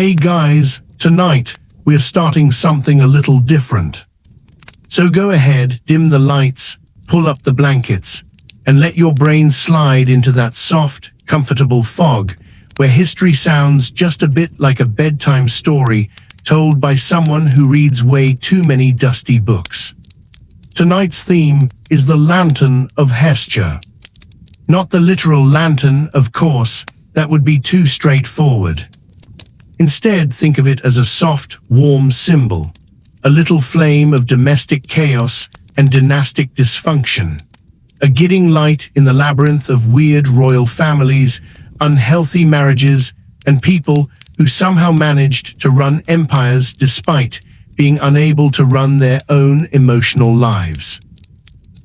Hey guys, tonight we're starting something a little different. So go ahead, dim the lights, pull up the blankets, and let your brain slide into that soft, comfortable fog where history sounds just a bit like a bedtime story told by someone who reads way too many dusty books. Tonight's theme is the Lantern of Hestia. Not the literal lantern, of course, that would be too straightforward. Instead, think of it as a soft, warm symbol, a little flame of domestic chaos and dynastic dysfunction, a guiding light in the labyrinth of weird royal families, unhealthy marriages, and people who somehow managed to run empires despite being unable to run their own emotional lives.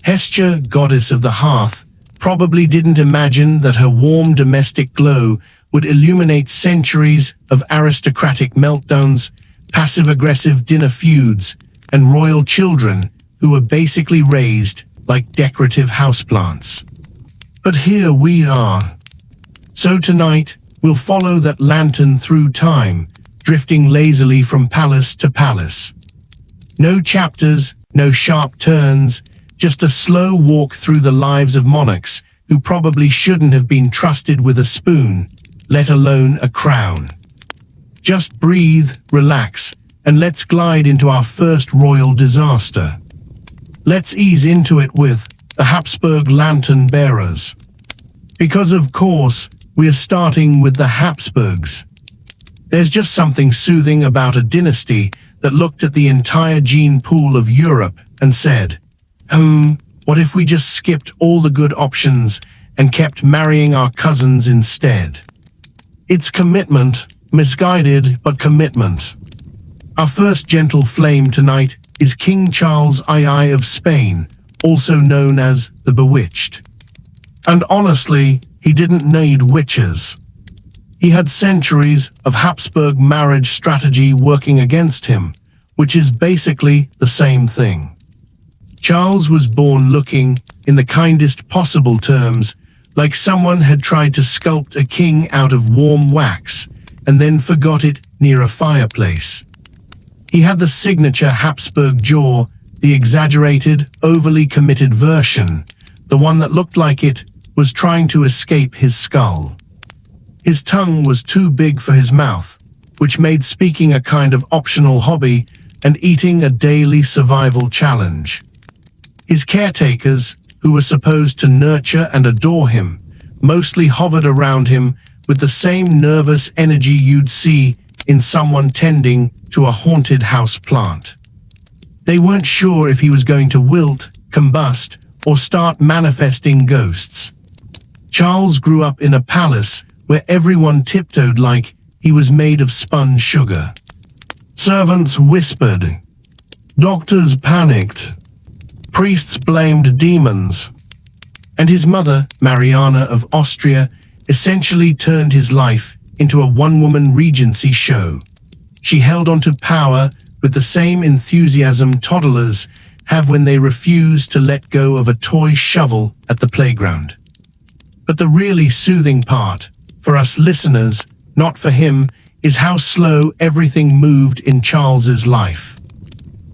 Hestia, goddess of the hearth, probably didn't imagine that her warm domestic glow would illuminate centuries of aristocratic meltdowns, passive-aggressive dinner feuds, and royal children who were basically raised like decorative houseplants. But here we are. So tonight, we'll follow that lantern through time, drifting lazily from palace to palace. No chapters, no sharp turns, just a slow walk through the lives of monarchs who probably shouldn't have been trusted with a spoon, let alone a crown. Just breathe, relax, and let's glide into our first royal disaster. Let's ease into it with the Habsburg lantern bearers. Because of course, we're starting with the Habsburgs. There's just something soothing about a dynasty that looked at the entire gene pool of Europe and said, what if we just skipped all the good options and kept marrying our cousins instead? It's commitment, misguided but commitment. Our first gentle flame tonight is King Charles II of Spain, also known as the Bewitched. And honestly, he didn't need witches. He had centuries of Habsburg marriage strategy working against him, which is basically the same thing. Charles was born looking, in the kindest possible terms, like someone had tried to sculpt a king out of warm wax and then forgot it near a fireplace. He had the signature Habsburg jaw, the exaggerated, overly committed version, the one that looked like it was trying to escape his skull. His tongue was too big for his mouth, which made speaking a kind of optional hobby and eating a daily survival challenge. His caretakers, who were supposed to nurture and adore him, mostly hovered around him with the same nervous energy you'd see in someone tending to a haunted house plant. They weren't sure if he was going to wilt, combust, or start manifesting ghosts. Charles grew up in a palace where everyone tiptoed like he was made of spun sugar. Servants whispered. Doctors panicked. Priests blamed demons. And his mother, Mariana of Austria, essentially turned his life into a one-woman regency show. She held onto power with the same enthusiasm toddlers have when they refuse to let go of a toy shovel at the playground. But the really soothing part, for us listeners, not for him, is how slow everything moved in Charles's life.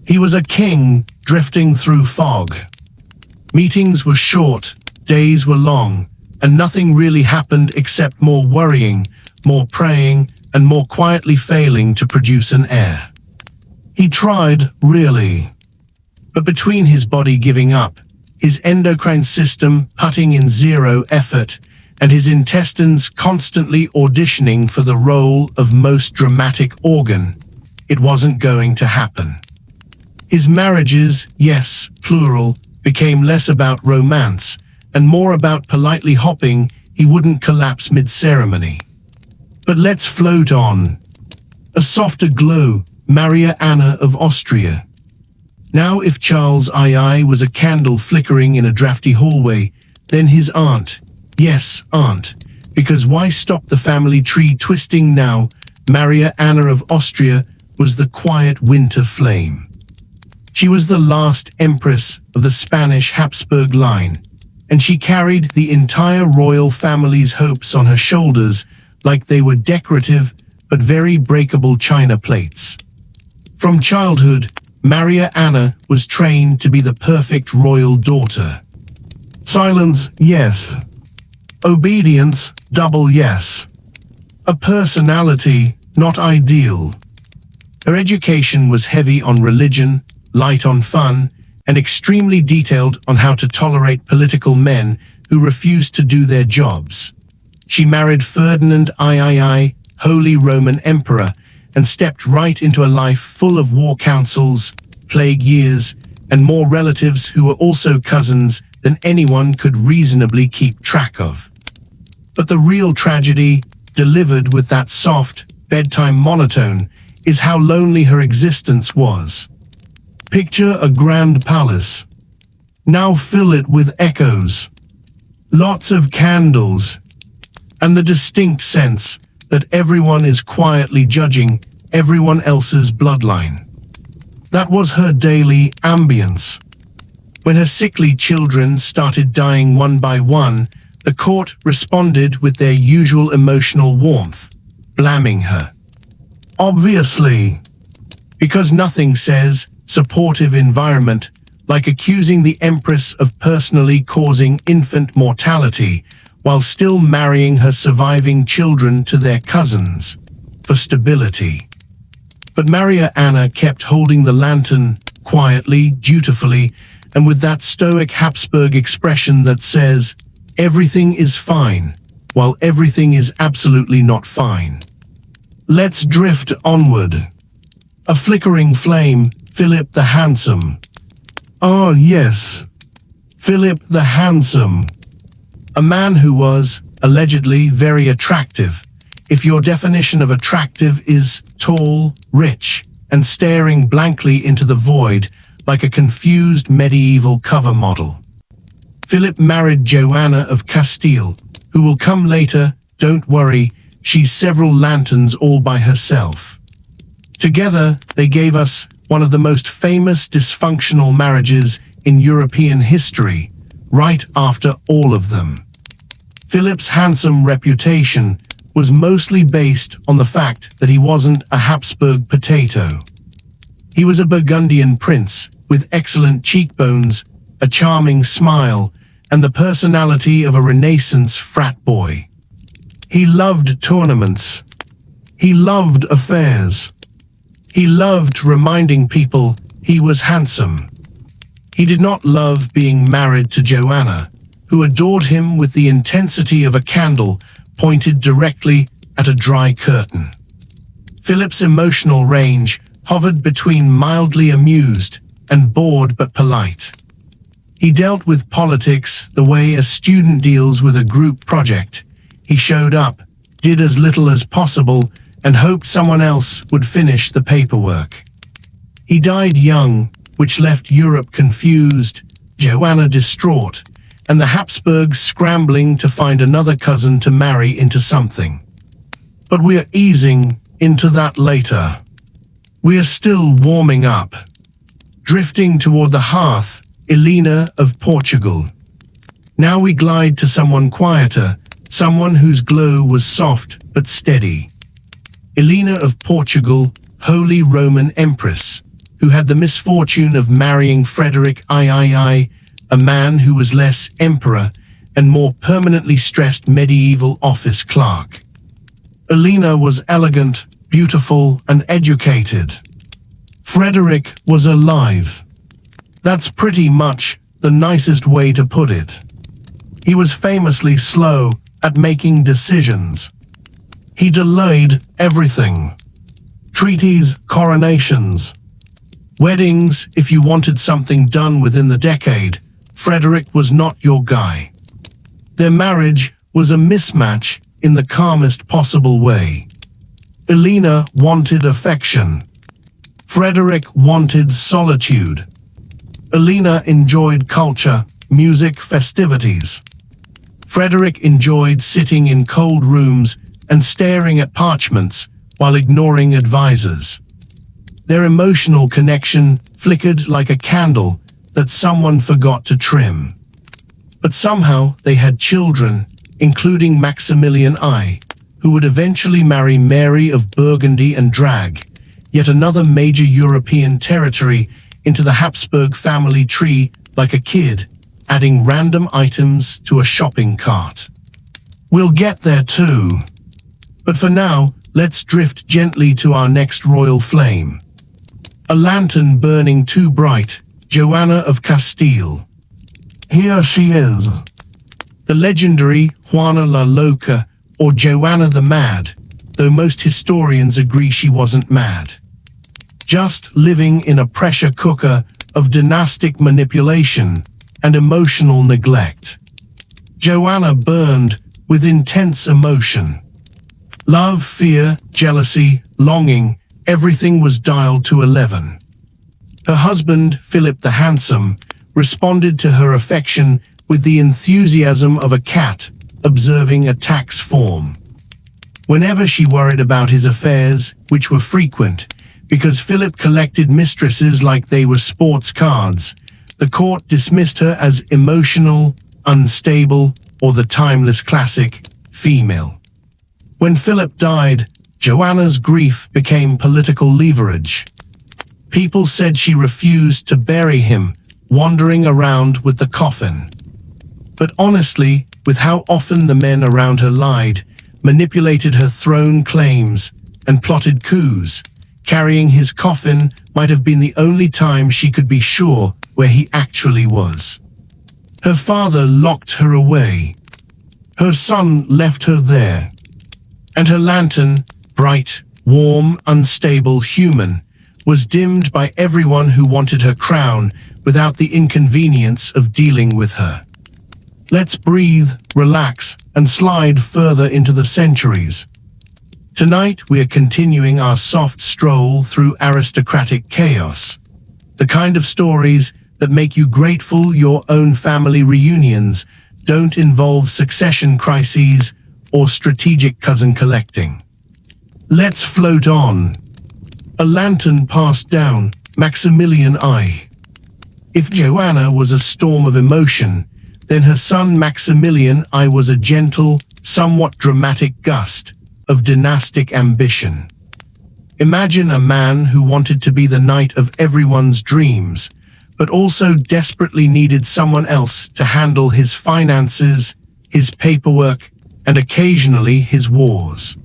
He was a king drifting through fog. Meetings were short, days were long, and nothing really happened except more worrying, more praying, and more quietly failing to produce an heir. He tried, really. But between his body giving up, his endocrine system putting in zero effort, and his intestines constantly auditioning for the role of most dramatic organ, it wasn't going to happen. His marriages, yes, plural, became less about romance and more about politely hoping he wouldn't collapse mid-ceremony. But let's float on. A softer glow, Maria Anna of Austria. Now if Charles II was a candle flickering in a drafty hallway, then his aunt, yes, aunt, because why stop the family tree twisting now, Maria Anna of Austria was the quiet winter flame. She was the last empress of the Spanish Habsburg line, and she carried the entire royal family's hopes on her shoulders like they were decorative but very breakable china plates. From childhood, Maria Anna was trained to be the perfect royal daughter. Silence, yes. Obedience, double yes. A personality, not ideal. Her education was heavy on religion, light on fun, and extremely detailed on how to tolerate political men who refused to do their jobs. She married Ferdinand III, Holy Roman Emperor, and stepped right into a life full of war councils, plague years, and more relatives who were also cousins than anyone could reasonably keep track of. But the real tragedy, delivered with that soft, bedtime monotone, is how lonely her existence was. Picture a grand palace. Now fill it with echoes. Lots of candles. And the distinct sense that everyone is quietly judging everyone else's bloodline. That was her daily ambience. When her sickly children started dying one by one, the court responded with their usual emotional warmth, blaming her. Obviously, because nothing says supportive environment like accusing the Empress of personally causing infant mortality while still marrying her surviving children to their cousins for stability. But Maria Anna kept holding the lantern quietly, dutifully, and with that stoic Habsburg expression that says, everything is fine, while everything is absolutely not fine. Let's drift onward. A flickering flame, Philip the Handsome. Ah, yes, Philip the Handsome. A man who was, allegedly, very attractive. If your definition of attractive is tall, rich, and staring blankly into the void like a confused medieval cover model. Philip married Joanna of Castile, who will come later, don't worry, she's several lanterns all by herself. Together, they gave us one of the most famous dysfunctional marriages in European history, right after all of them. Philip's handsome reputation was mostly based on the fact that he wasn't a Habsburg potato. He was a Burgundian prince with excellent cheekbones, a charming smile, and the personality of a Renaissance frat boy. He loved tournaments. He loved affairs. He loved reminding people he was handsome. He did not love being married to Joanna, who adored him with the intensity of a candle pointed directly at a dry curtain. Philip's emotional range hovered between mildly amused and bored but polite. He dealt with politics the way a student deals with a group project. He showed up, did as little as possible, and hoped someone else would finish the paperwork. He died young, which left Europe confused, Joanna distraught, and the Habsburgs scrambling to find another cousin to marry into something. But we're easing into that later. We're still warming up. Drifting toward the hearth, Helena of Portugal. Now we glide to someone quieter, someone whose glow was soft but steady. Helena of Portugal, Holy Roman Empress, who had the misfortune of marrying Frederick III, a man who was less emperor and more permanently stressed medieval office clerk. Helena was elegant, beautiful, and educated. Frederick was alive. That's pretty much the nicest way to put it. He was famously slow at making decisions. He delayed everything. Treaties, coronations, weddings. If you wanted something done within the decade, Frederick was not your guy. Their marriage was a mismatch in the calmest possible way. Helena wanted affection. Frederick wanted solitude. Helena enjoyed culture, music, festivities. Frederick enjoyed sitting in cold rooms and staring at parchments while ignoring advisors. Their emotional connection flickered like a candle that someone forgot to trim. But somehow they had children, including Maximilian I, who would eventually marry Mary of Burgundy and drag yet another major European territory into the Habsburg family tree like a kid, adding random items to a shopping cart. We'll get there too. But for now, let's drift gently to our next royal flame. A lantern burning too bright, Joanna of Castile. Here she is. The legendary Juana la Loca, or Joanna the Mad, though most historians agree she wasn't mad. Just living in a pressure cooker of dynastic manipulation and emotional neglect. Joanna burned with intense emotion. Love, fear, jealousy, longing, everything was dialed to 11. Her husband, Philip the Handsome, responded to her affection with the enthusiasm of a cat observing a tax form. Whenever she worried about his affairs, which were frequent, because Philip collected mistresses like they were sports cards, the court dismissed her as emotional, unstable, or the timeless classic, female. When Philip died, Joanna's grief became political leverage. People said she refused to bury him, wandering around with the coffin. But honestly, with how often the men around her lied, manipulated her throne claims, and plotted coups, carrying his coffin might have been the only time she could be sure where he actually was. Her father locked her away. Her son left her there. And her lantern, bright, warm, unstable, human, was dimmed by everyone who wanted her crown without the inconvenience of dealing with her. Let's breathe, relax, and slide further into the centuries. Tonight we are continuing our soft stroll through aristocratic chaos. The kind of stories that make you grateful your own family reunions don't involve succession crises or strategic cousin collecting. Let's float on. A lantern passed down Maximilian I. If Joanna was a storm of emotion, then her son Maximilian I was a gentle, somewhat dramatic gust of dynastic ambition. Imagine a man who wanted to be the knight of everyone's dreams, but also desperately needed someone else to handle his finances, his paperwork, and occasionally his wars.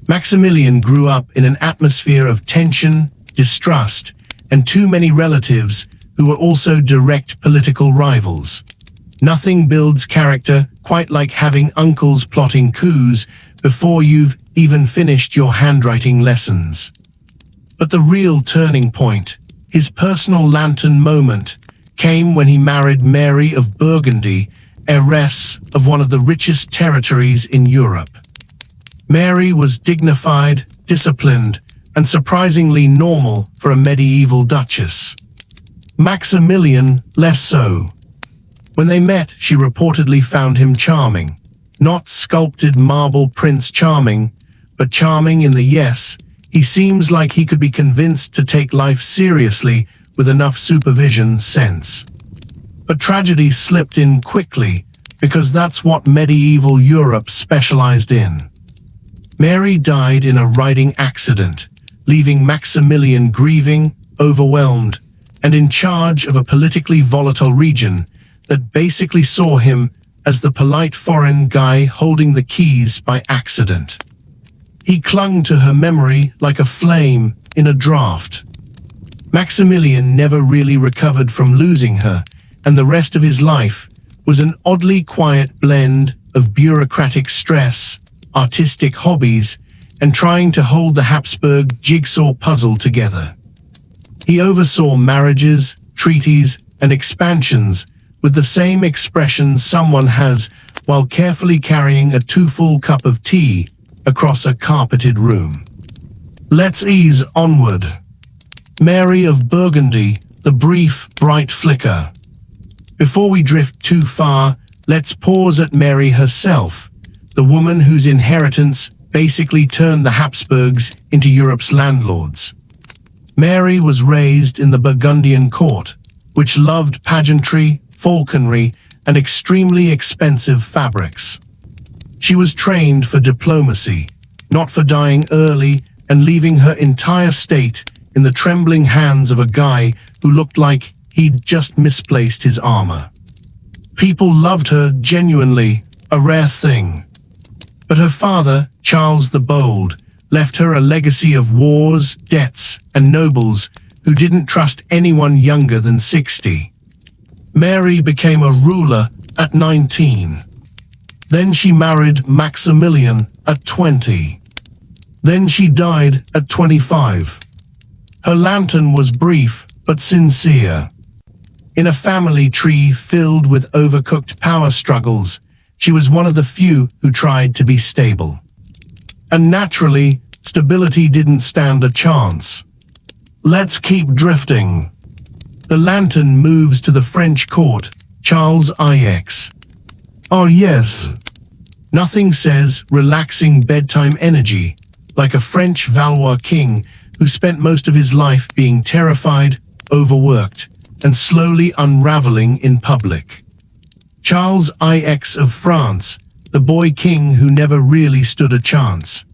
Maximilian grew up in an atmosphere of tension, distrust, and too many relatives who were also direct political rivals. Nothing builds character quite like having uncles plotting coups before you've even finished your handwriting lessons. But the real turning point, his personal lantern moment, came when he married Mary of Burgundy, heiress of one of the richest territories in Europe. Mary was dignified, disciplined, and surprisingly normal for a medieval duchess. Maximilian, less so. When they met, she reportedly found him charming. Not sculpted marble Prince Charming, but charming in the yes, he seems like he could be convinced to take life seriously with enough supervision sense. But tragedy slipped in quickly, because that's what medieval Europe specialized in. Mary died in a riding accident, leaving Maximilian grieving, overwhelmed, and in charge of a politically volatile region that basically saw him as the polite foreign guy holding the keys by accident. He clung to her memory like a flame in a draft. Maximilian never really recovered from losing her, and the rest of his life was an oddly quiet blend of bureaucratic stress, artistic hobbies, and trying to hold the Habsburg jigsaw puzzle together. He oversaw marriages, treaties, and expansions with the same expression someone has while carefully carrying a too-full cup of tea across a carpeted room. Let's ease onward. Mary of Burgundy, the brief, bright flicker. Before we drift too far, let's pause at Mary herself, the woman whose inheritance basically turned the Habsburgs into Europe's landlords. Mary was raised in the Burgundian court, which loved pageantry, falconry, and extremely expensive fabrics. She was trained for diplomacy, not for dying early and leaving her entire state in the trembling hands of a guy who looked like he'd just misplaced his armor. People loved her genuinely, a rare thing. But her father, Charles the Bold, left her a legacy of wars, debts, and nobles who didn't trust anyone younger than 60. Mary became a ruler at 19. Then she married Maximilian at 20. Then she died at 25. Her lantern was brief but sincere. In a family tree filled with overcooked power struggles, she was one of the few who tried to be stable. And naturally, stability didn't stand a chance. Let's keep drifting. The lantern moves to the French court, Charles IX. Oh yes. Nothing says relaxing bedtime energy like a French Valois king who spent most of his life being terrified, overworked, and slowly unraveling in public. Charles IX of France, the boy king who never really stood a chance.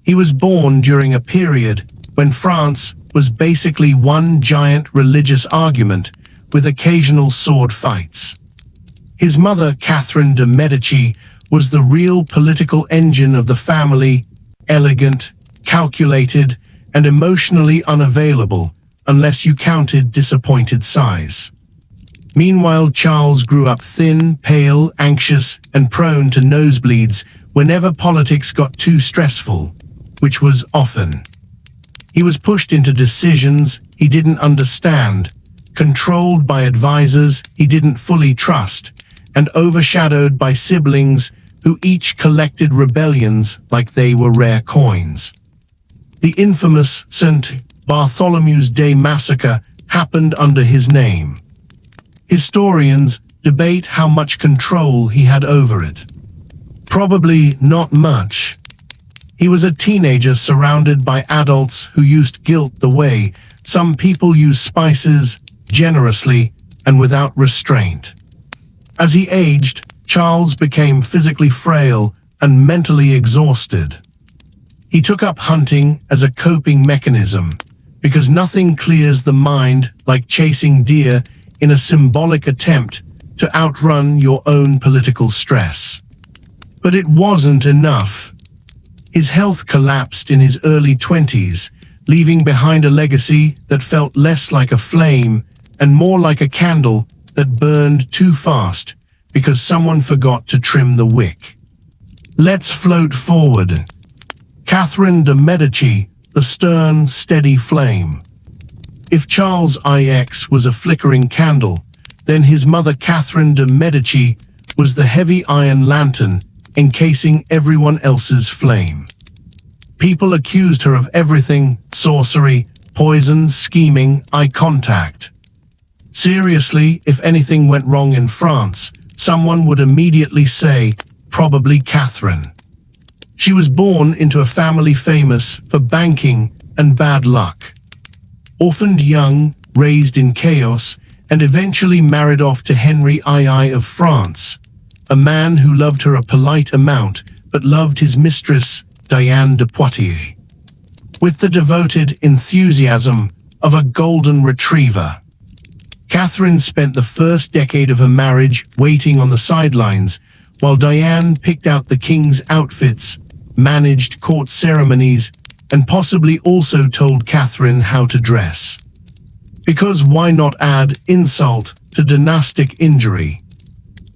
He was born during a period when France was basically one giant religious argument with occasional sword fights. His mother, Catherine de' Medici, was the real political engine of the family, elegant, calculated, and emotionally unavailable, unless you counted disappointed sighs. Meanwhile, Charles grew up thin, pale, anxious, and prone to nosebleeds whenever politics got too stressful, which was often. He was pushed into decisions he didn't understand, controlled by advisors he didn't fully trust, and overshadowed by siblings who each collected rebellions like they were rare coins. The infamous St. Bartholomew's Day massacre happened under his name. Historians debate how much control he had over it. Probably not much. He was a teenager surrounded by adults who used guilt the way some people use spices, generously and without restraint. As he aged, Charles became physically frail and mentally exhausted. He took up hunting as a coping mechanism, because nothing clears the mind like chasing deer in a symbolic attempt to outrun your own political stress. But it wasn't enough. His health collapsed in his early 20s, leaving behind a legacy that felt less like a flame and more like a candle that burned too fast because someone forgot to trim the wick. Let's float forward. Catherine de' Medici, the stern, steady flame. If Charles IX was a flickering candle, then his mother Catherine de' Medici was the heavy iron lantern encasing everyone else's flame. People accused her of everything: sorcery, poison, scheming, eye contact. Seriously, if anything went wrong in France, someone would immediately say, probably Catherine. She was born into a family famous for banking and bad luck. Orphaned young, raised in chaos, and eventually married off to Henry II of France, a man who loved her a polite amount but loved his mistress, Diane de Poitiers, with the devoted enthusiasm of a golden retriever. Catherine spent the first decade of her marriage waiting on the sidelines, while Diane picked out the king's outfits, managed court ceremonies, and possibly also told Catherine how to dress. Because why not add insult to dynastic injury?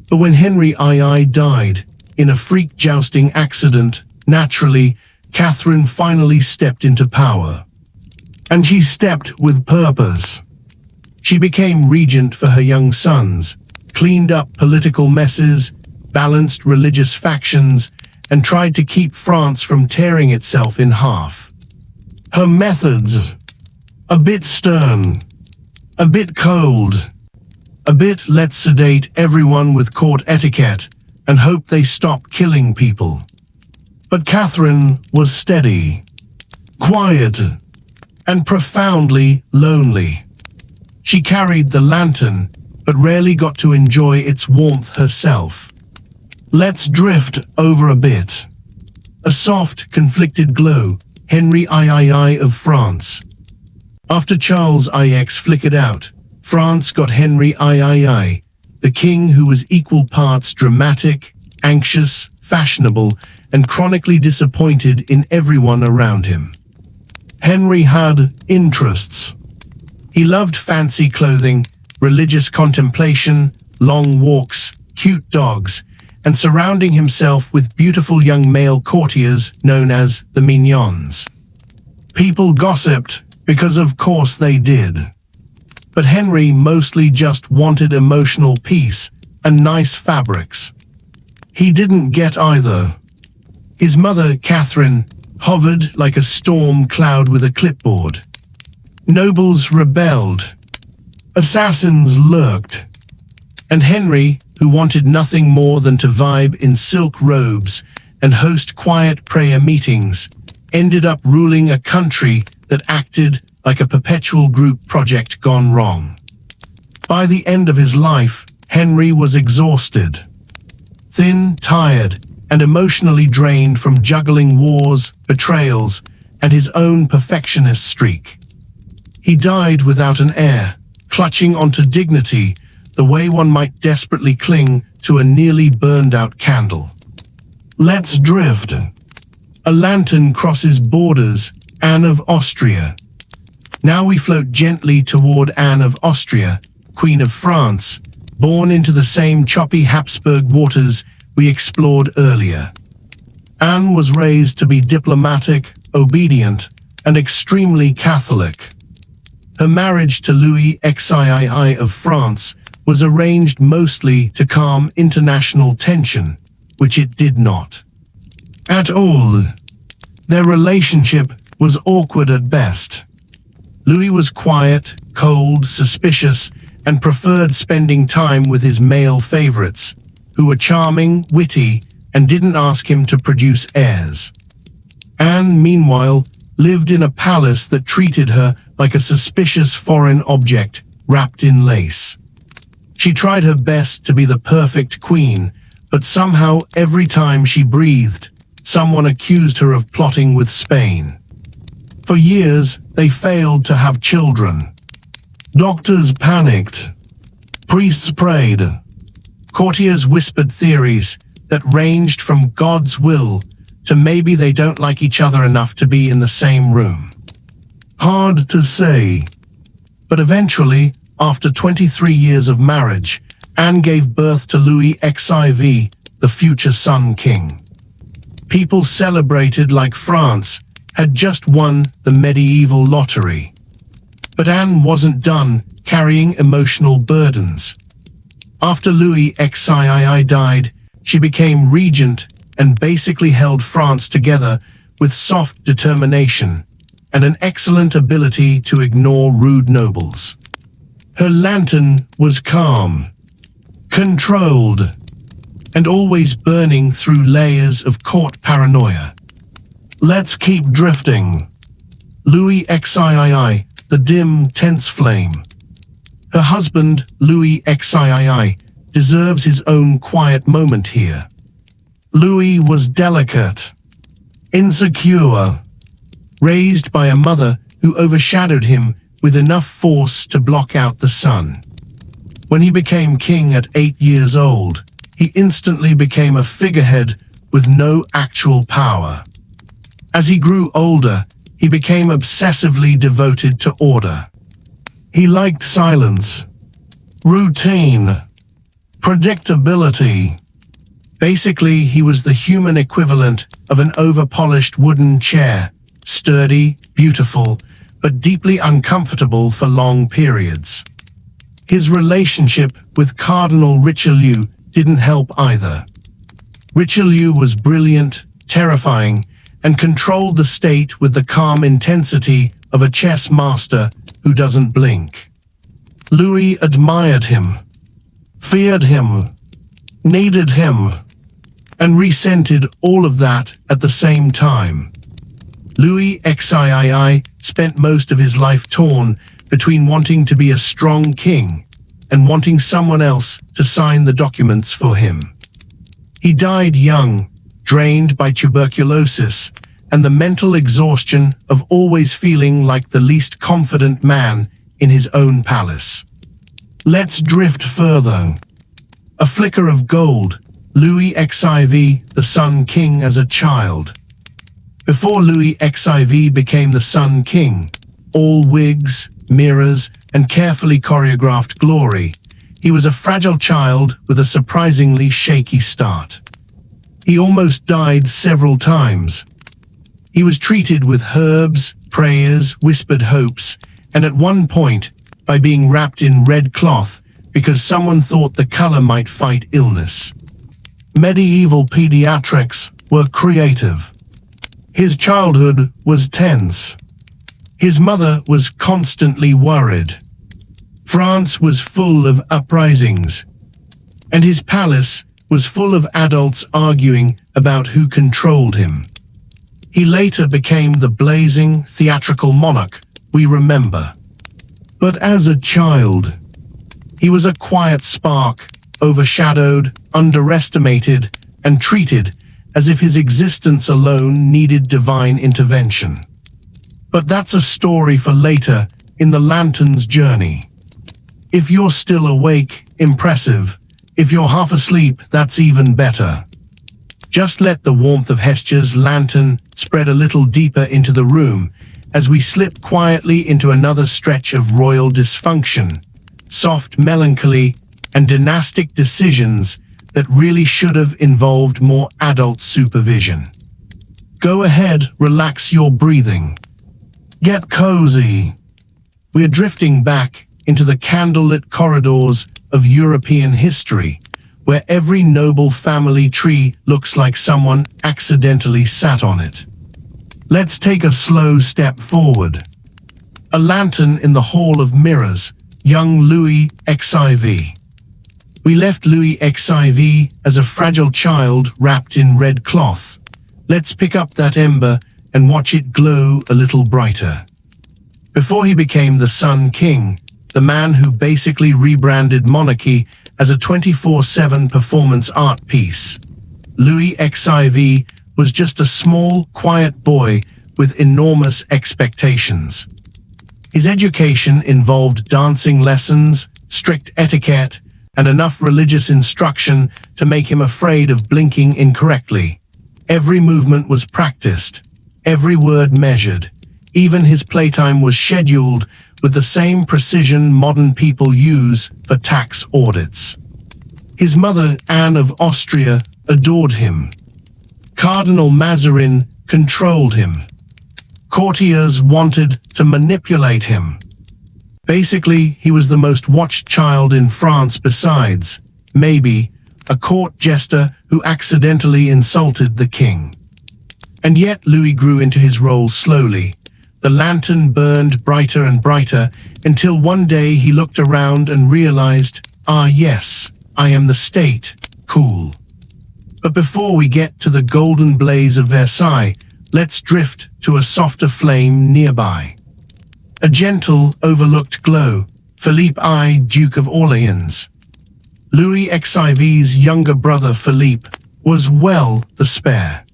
But when Henry II died, in a freak jousting accident, naturally, Catherine finally stepped into power. And she stepped with purpose. She became regent for her young sons, cleaned up political messes, balanced religious factions, and tried to keep France from tearing itself in half. Her methods, a bit stern, a bit cold, a bit let's sedate everyone with court etiquette and hope they stop killing people. But Catherine was steady, quiet, and profoundly lonely. She carried the lantern, but rarely got to enjoy its warmth herself. Let's drift over a bit. A soft, conflicted glow, Henry III of France. After Charles IX flickered out, France got Henry III, the king who was equal parts dramatic, anxious, fashionable, and chronically disappointed in everyone around him. Henry had interests. He loved fancy clothing, religious contemplation, long walks, cute dogs, and surrounding himself with beautiful young male courtiers known as the mignons. People gossiped, because of course they did. But Henry mostly just wanted emotional peace and nice fabrics. He didn't get either. His mother, Catherine, hovered like a storm cloud with a clipboard. Nobles rebelled. Assassins lurked. And Henry, who wanted nothing more than to vibe in silk robes and host quiet prayer meetings, ended up ruling a country that acted like a perpetual group project gone wrong. By the end of his life, Henry was exhausted. Thin, tired, and emotionally drained from juggling wars, betrayals, and his own perfectionist streak. He died without an heir, clutching onto dignity the way one might desperately cling to a nearly burned-out candle. Let's drift. A lantern crosses borders, Anne of Austria. Now we float gently toward Anne of Austria, Queen of France, born into the same choppy Habsburg waters we explored earlier. Anne was raised to be diplomatic, obedient, and extremely Catholic. Her marriage to Louis XIII of France was arranged mostly to calm international tension, which it did not. At all. Their relationship was awkward at best. Louis was quiet, cold, suspicious, and preferred spending time with his male favorites, who were charming, witty, and didn't ask him to produce heirs. Anne, meanwhile, lived in a palace that treated her like a suspicious foreign object wrapped in lace. She tried her best to be the perfect queen, but somehow every time she breathed, someone accused her of plotting with Spain. For years, they failed to have children. Doctors panicked. Priests prayed. Courtiers whispered theories that ranged from God's will to maybe they don't like each other enough to be in the same room. Hard to say. But eventually, after 23 years of marriage, Anne gave birth to Louis XIV, the future Sun King. People celebrated like France had just won the medieval lottery. But Anne wasn't done carrying emotional burdens. After Louis XIII died, she became regent and basically held France together with soft determination and an excellent ability to ignore rude nobles. Her lantern was calm, controlled, and always burning through layers of court paranoia. Let's keep drifting. Louis XIII, the dim, tense flame. Her husband, Louis XIII, deserves his own quiet moment here. Louis was delicate, insecure, raised by a mother who overshadowed him with enough force to block out the sun. When he became king at 8 years old, he instantly became a figurehead with no actual power. As he grew older, he became obsessively devoted to order. He liked silence, routine, predictability. Basically, he was the human equivalent of an over-polished wooden chair, sturdy, beautiful, but deeply uncomfortable for long periods. His relationship with Cardinal Richelieu didn't help either. Richelieu was brilliant, terrifying, and controlled the state with the calm intensity of a chess master who doesn't blink. Louis admired him, feared him, needed him, and resented all of that at the same time. Louis XIII spent most of his life torn between wanting to be a strong king and wanting someone else to sign the documents for him. He died young, drained by tuberculosis and the mental exhaustion of always feeling like the least confident man in his own palace. Let's drift further. A flicker of gold, Louis XIV, the Sun King as a child. Before Louis XIV became the Sun King, all wigs, mirrors, and carefully choreographed glory, he was a fragile child with a surprisingly shaky start. He almost died several times. He was treated with herbs, prayers, whispered hopes, and at one point, by being wrapped in red cloth because someone thought the color might fight illness. Medieval pediatrics were creative. His childhood was tense. His mother was constantly worried. France was full of uprisings, and his palace was full of adults arguing about who controlled him. He later became the blazing, theatrical monarch we remember. But as a child, he was a quiet spark, overshadowed, underestimated, and treated as if his existence alone needed divine intervention. But that's a story for later in the Lantern's journey. If you're still awake, impressive. If you're half asleep, that's even better. Just let the warmth of Hestia's lantern spread a little deeper into the room as we slip quietly into another stretch of royal dysfunction, soft melancholy, and dynastic decisions that really should have involved more adult supervision. Go ahead, relax your breathing. Get cozy. We are drifting back into the candlelit corridors of European history, where every noble family tree looks like someone accidentally sat on it. Let's take a slow step forward. A lantern in the Hall of Mirrors, young Louis XIV. We left Louis XIV as a fragile child wrapped in red cloth. Let's pick up that ember and watch it glow a little brighter. Before he became the Sun King, the man who basically rebranded monarchy as a 24/7 performance art piece, Louis XIV was just a small, quiet boy with enormous expectations. His education involved dancing lessons, strict etiquette, and enough religious instruction to make him afraid of blinking incorrectly. Every movement was practiced, every word measured. Even his playtime was scheduled with the same precision modern people use for tax audits. His mother, Anne of Austria, adored him. Cardinal Mazarin controlled him. Courtiers wanted to manipulate him. Basically, he was the most watched child in France besides, maybe, a court jester who accidentally insulted the king. And yet Louis grew into his role slowly. The lantern burned brighter and brighter until one day he looked around and realized, ah yes, I am the state, cool. But before we get to the golden blaze of Versailles, let's drift to a softer flame nearby. A gentle, overlooked glow, Philippe I, Duke of Orleans. Louis XIV's younger brother Philippe was well the spare.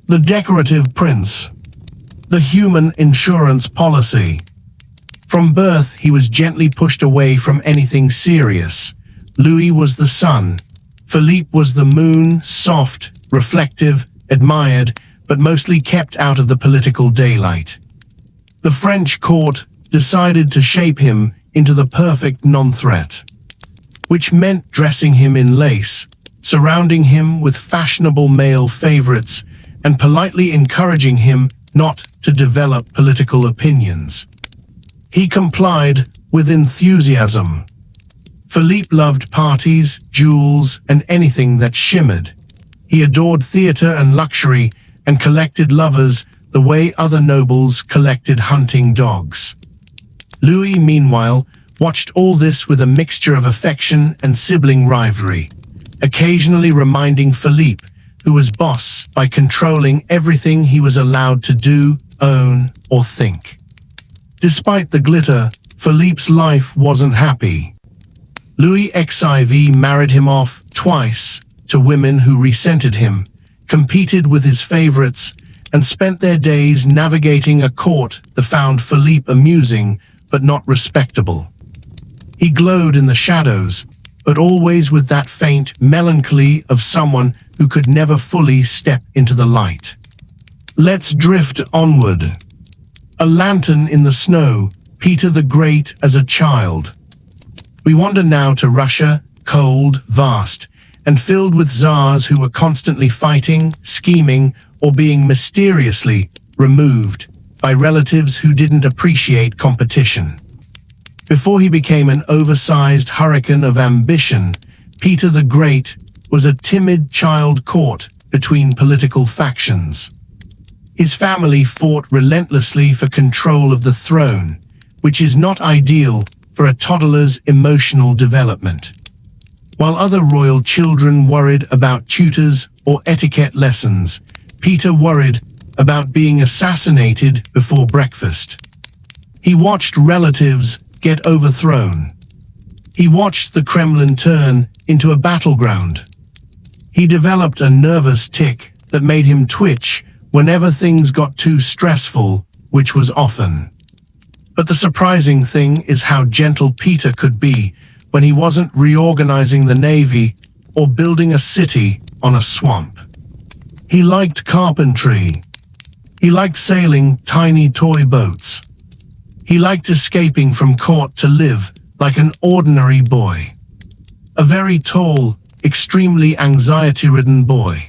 The decorative prince. The human insurance policy. From birth, he was gently pushed away from anything serious. Louis was the sun. Philippe was the moon, soft, reflective, admired, but mostly kept out of the political daylight. The French court decided to shape him into the perfect non-threat, which meant dressing him in lace, surrounding him with fashionable male favorites, and politely encouraging him not to develop political opinions. He complied with enthusiasm. Philippe loved parties, jewels, and anything that shimmered. He adored theater and luxury and collected lovers the way other nobles collected hunting dogs. Louis, meanwhile, watched all this with a mixture of affection and sibling rivalry, occasionally reminding Philippe, who was boss, by controlling everything he was allowed to do, own, or think. Despite the glitter, Philippe's life wasn't happy. Louis XIV married him off twice to women who resented him, competed with his favorites, and spent their days navigating a court that found Philippe amusing but not respectable. He glowed in the shadows, but always with that faint melancholy of someone who could never fully step into the light. Let's drift onward. A lantern in the snow, Peter the Great as a child. We wander now to Russia, cold, vast, and filled with czars who were constantly fighting, scheming, or being mysteriously removed by relatives who didn't appreciate competition. Before he became an oversized hurricane of ambition, Peter the Great was a timid child caught between political factions. His family fought relentlessly for control of the throne, which is not ideal for a toddler's emotional development. While other royal children worried about tutors or etiquette lessons, Peter worried about being assassinated before breakfast. He watched relatives get overthrown. He watched the Kremlin turn into a battleground. He developed a nervous tic that made him twitch whenever things got too stressful, which was often. But the surprising thing is how gentle Peter could be when he wasn't reorganizing the navy or building a city on a swamp. He liked carpentry. He liked sailing tiny toy boats. He liked escaping from court to live like an ordinary boy. A very tall, extremely anxiety-ridden boy.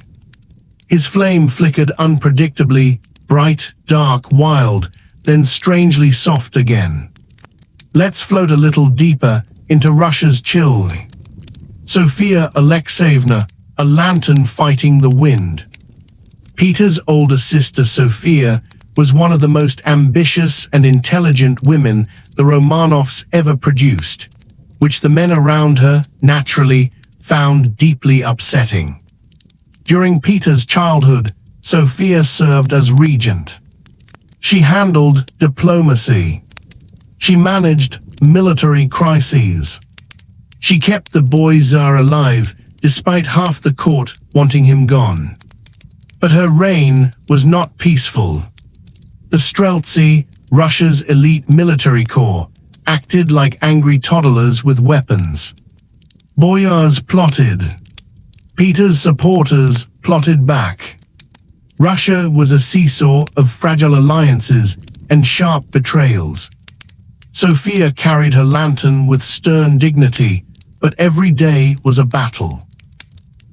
His flame flickered unpredictably, bright, dark, wild, then strangely soft again. Let's float a little deeper into Russia's chill. Sophia Alexeyevna, a lantern fighting the wind. Peter's older sister Sophia was one of the most ambitious and intelligent women the Romanovs ever produced, which the men around her, naturally, found deeply upsetting. During Peter's childhood, Sophia served as regent. She handled diplomacy. She managed military crises. She kept the boy Tsar alive, despite half the court wanting him gone. But her reign was not peaceful. The Streltsy, Russia's elite military corps, acted like angry toddlers with weapons. Boyars plotted. Peter's supporters plotted back. Russia was a seesaw of fragile alliances and sharp betrayals. Sophia carried her lantern with stern dignity, but every day was a battle.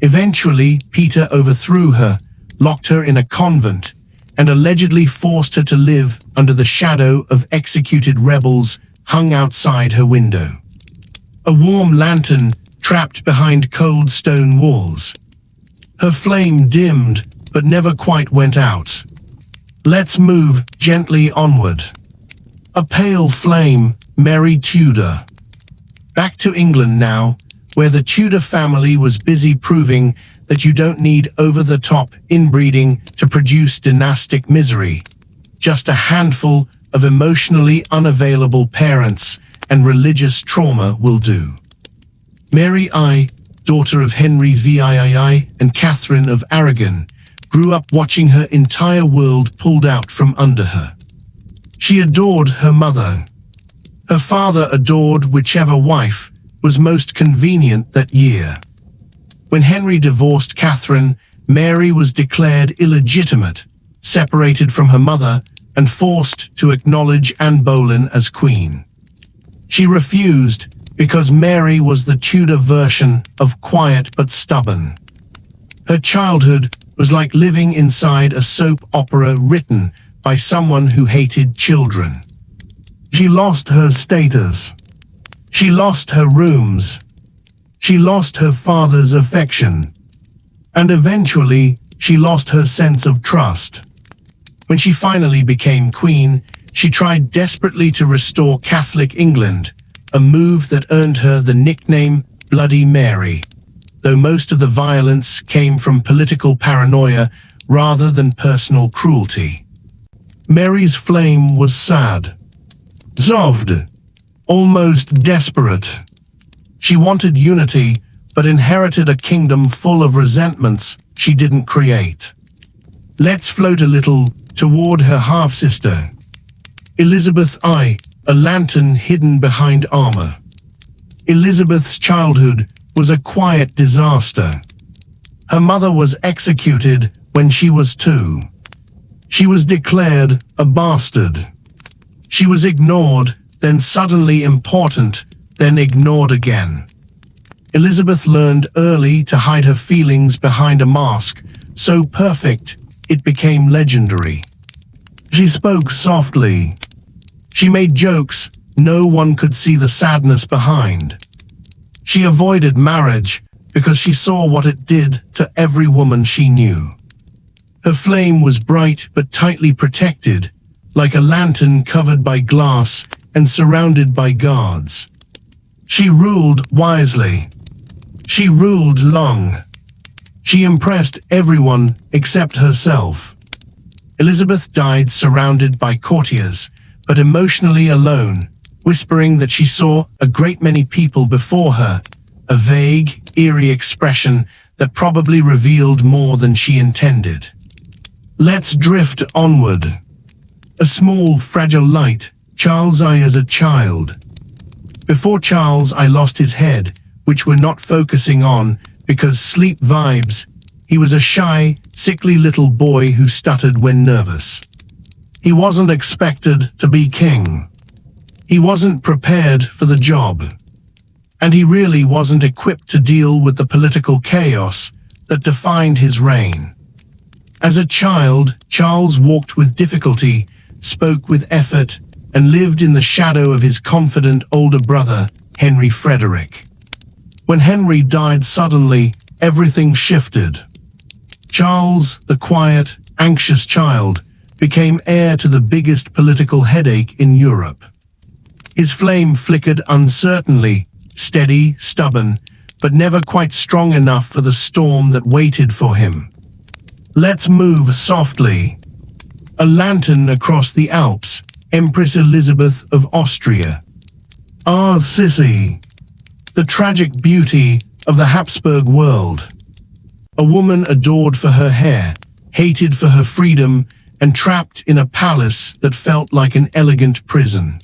Eventually, Peter overthrew her, locked her in a convent, and allegedly forced her to live under the shadow of executed rebels hung outside her window. A warm lantern trapped behind cold stone walls. Her flame dimmed, but never quite went out. Let's move gently onward. A pale flame, Mary Tudor. Back to England now, where the Tudor family was busy proving that you don't need over-the-top inbreeding to produce dynastic misery. Just a handful of emotionally unavailable parents and religious trauma will do. Mary I, daughter of Henry VII and Catherine of Aragon, grew up watching her entire world pulled out from under her. She adored her mother. Her father adored whichever wife was most convenient that year. When Henry divorced Catherine, Mary was declared illegitimate, separated from her mother, and forced to acknowledge Anne Boleyn as queen. She refused because Mary was the Tudor version of quiet but stubborn. Her childhood was like living inside a soap opera written by someone who hated children. She lost her status. She lost her rooms. She lost her father's affection. And eventually, she lost her sense of trust. When she finally became queen, she tried desperately to restore Catholic England, a move that earned her the nickname Bloody Mary, though most of the violence came from political paranoia rather than personal cruelty. Mary's flame was sad. Zovd, almost desperate. She wanted unity but inherited a kingdom full of resentments she didn't create. Let's float a little toward her half-sister, Elizabeth I, a lantern hidden behind armor. Elizabeth's childhood was a quiet disaster. Her mother was executed when she was 2. She was declared a bastard. She was ignored, then suddenly important, then ignored again. Elizabeth learned early to hide her feelings behind a mask, so perfect it became legendary. She spoke softly. She made jokes no one could see the sadness behind. She avoided marriage because she saw what it did to every woman she knew. Her flame was bright but tightly protected, like a lantern covered by glass and surrounded by guards. She ruled wisely. She ruled long. She impressed everyone except herself. Elizabeth died surrounded by courtiers, but emotionally alone, whispering that she saw a great many people before her, a vague, eerie expression that probably revealed more than she intended. Let's drift onward. A small, fragile light, Charles I as a child. Before Charles I lost his head, which we're not focusing on because sleep vibes. He was a shy, sickly little boy who stuttered when nervous. He wasn't expected to be king. He wasn't prepared for the job. And he really wasn't equipped to deal with the political chaos that defined his reign. As a child, Charles walked with difficulty, spoke with effort, and lived in the shadow of his confident older brother, Henry Frederick. When Henry died suddenly, everything shifted. Charles, the quiet, anxious child, became heir to the biggest political headache in Europe. His flame flickered uncertainly, steady, stubborn, but never quite strong enough for the storm that waited for him. Let's move softly. A lantern across the Alps, Empress Elizabeth of Austria. Ah, Sissy, the tragic beauty of the Habsburg world. A woman adored for her hair, hated for her freedom, and trapped in a palace that felt like an elegant prison.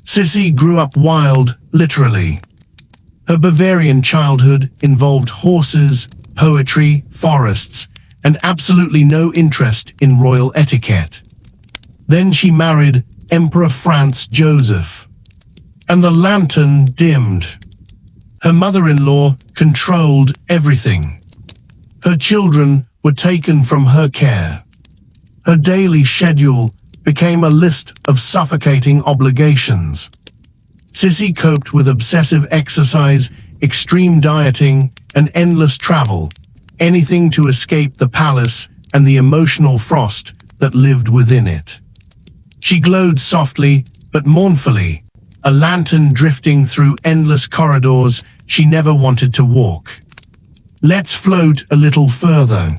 Sissy grew up wild, literally. Her Bavarian childhood involved horses, poetry, forests, and absolutely no interest in royal etiquette. Then she married Emperor Franz Joseph. And the lantern dimmed. Her mother-in-law controlled everything. Her children were taken from her care. Her daily schedule became a list of suffocating obligations. Sissy coped with obsessive exercise, extreme dieting, and endless travel, anything to escape the palace and the emotional frost that lived within it. She glowed softly but mournfully, a lantern drifting through endless corridors she never wanted to walk. Let's float a little further.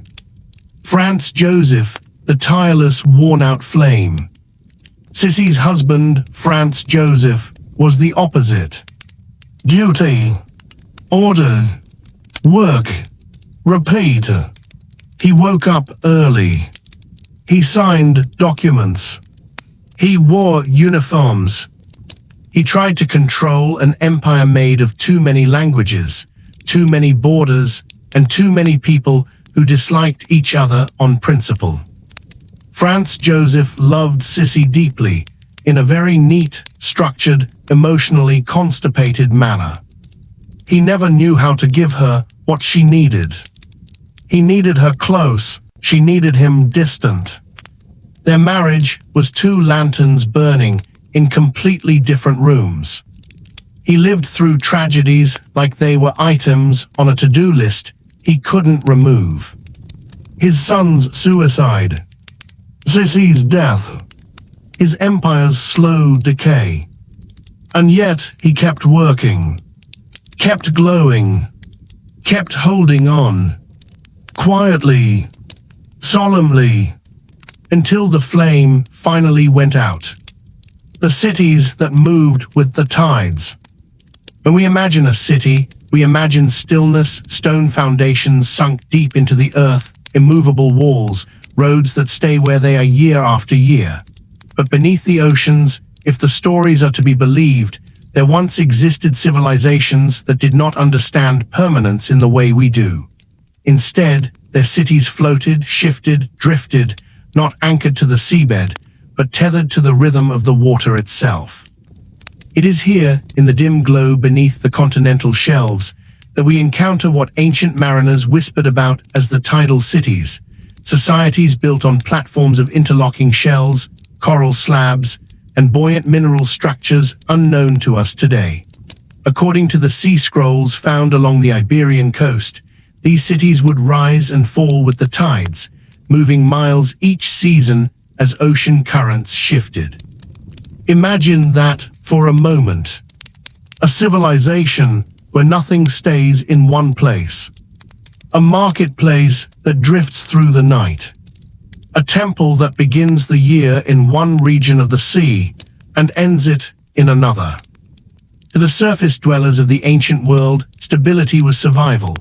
Franz Joseph, the tireless, worn-out flame. Sissy's husband, Franz Joseph, was the opposite. Duty, order, work, repeat. He woke up early. He signed documents. He wore uniforms. He tried to control an empire made of too many languages, too many borders, and too many people who disliked each other on principle. Franz Joseph loved Sissy deeply, in a very neat, structured, emotionally constipated manner. He never knew how to give her what she needed. He needed her close, she needed him distant. Their marriage was two lanterns burning in completely different rooms. He lived through tragedies like they were items on a to-do list he couldn't remove. His son's suicide, Sissy's death, his empire's slow decay. And yet he kept working, kept glowing, kept holding on, quietly, solemnly, until the flame finally went out. The cities that moved with the tides. When we imagine a city, We imagine stillness, stone foundations sunk deep into the earth, immovable walls, roads that stay where they are year after year. But beneath the oceans, if the stories are to be believed, there once existed civilizations that did not understand permanence in the way we do. Instead, their cities floated, shifted, drifted, not anchored to the seabed, but tethered to the rhythm of the water itself. It is here, in the dim glow beneath the continental shelves, that we encounter what ancient mariners whispered about as the tidal cities, societies built on platforms of interlocking shells, coral slabs, and buoyant mineral structures unknown to us today. According to the sea scrolls found along the Iberian coast, these cities would rise and fall with the tides, moving miles each season as ocean currents shifted. Imagine that for a moment. A civilization where nothing stays in one place. A marketplace that drifts through the night. A temple that begins the year in one region of the sea and ends it in another. To the surface dwellers of the ancient world, stability was survival.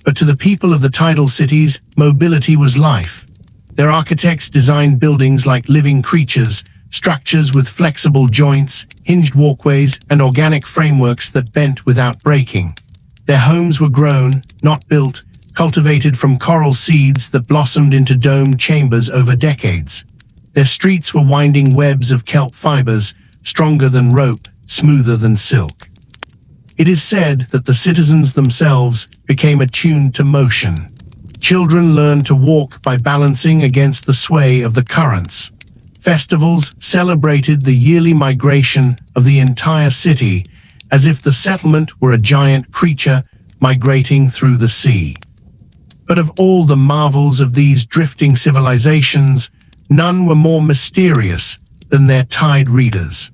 But to the people of the tidal cities, mobility was life. Their architects designed buildings like living creatures, structures with flexible joints, hinged walkways, and organic frameworks that bent without breaking. Their homes were grown, not built, cultivated from coral seeds that blossomed into domed chambers over decades. Their streets were winding webs of kelp fibers, stronger than rope, smoother than silk. It is said that the citizens themselves became attuned to motion. Children learned to walk by balancing against the sway of the currents. Festivals celebrated the yearly migration of the entire city, as if the settlement were a giant creature migrating through the sea. But of all the marvels of these drifting civilizations, none were more mysterious than their tide readers.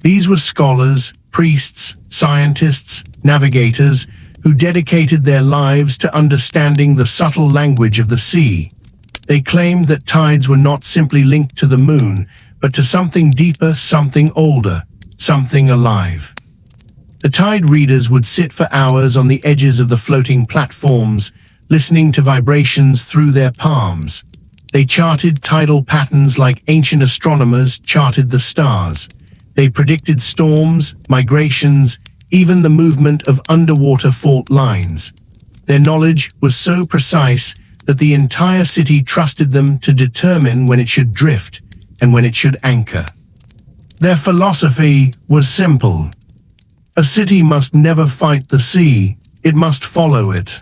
These were scholars, priests, scientists, navigators, who dedicated their lives to understanding the subtle language of the sea. They claimed that tides were not simply linked to the moon, but to something deeper, something older, something alive. The tide readers would sit for hours on the edges of the floating platforms, listening to vibrations through their palms. They charted tidal patterns like ancient astronomers charted the stars. They predicted storms, migrations, even the movement of underwater fault lines. Their knowledge was so precise that the entire city trusted them to determine when it should drift and when it should anchor. Their philosophy was simple. A city must never fight the sea, it must follow it.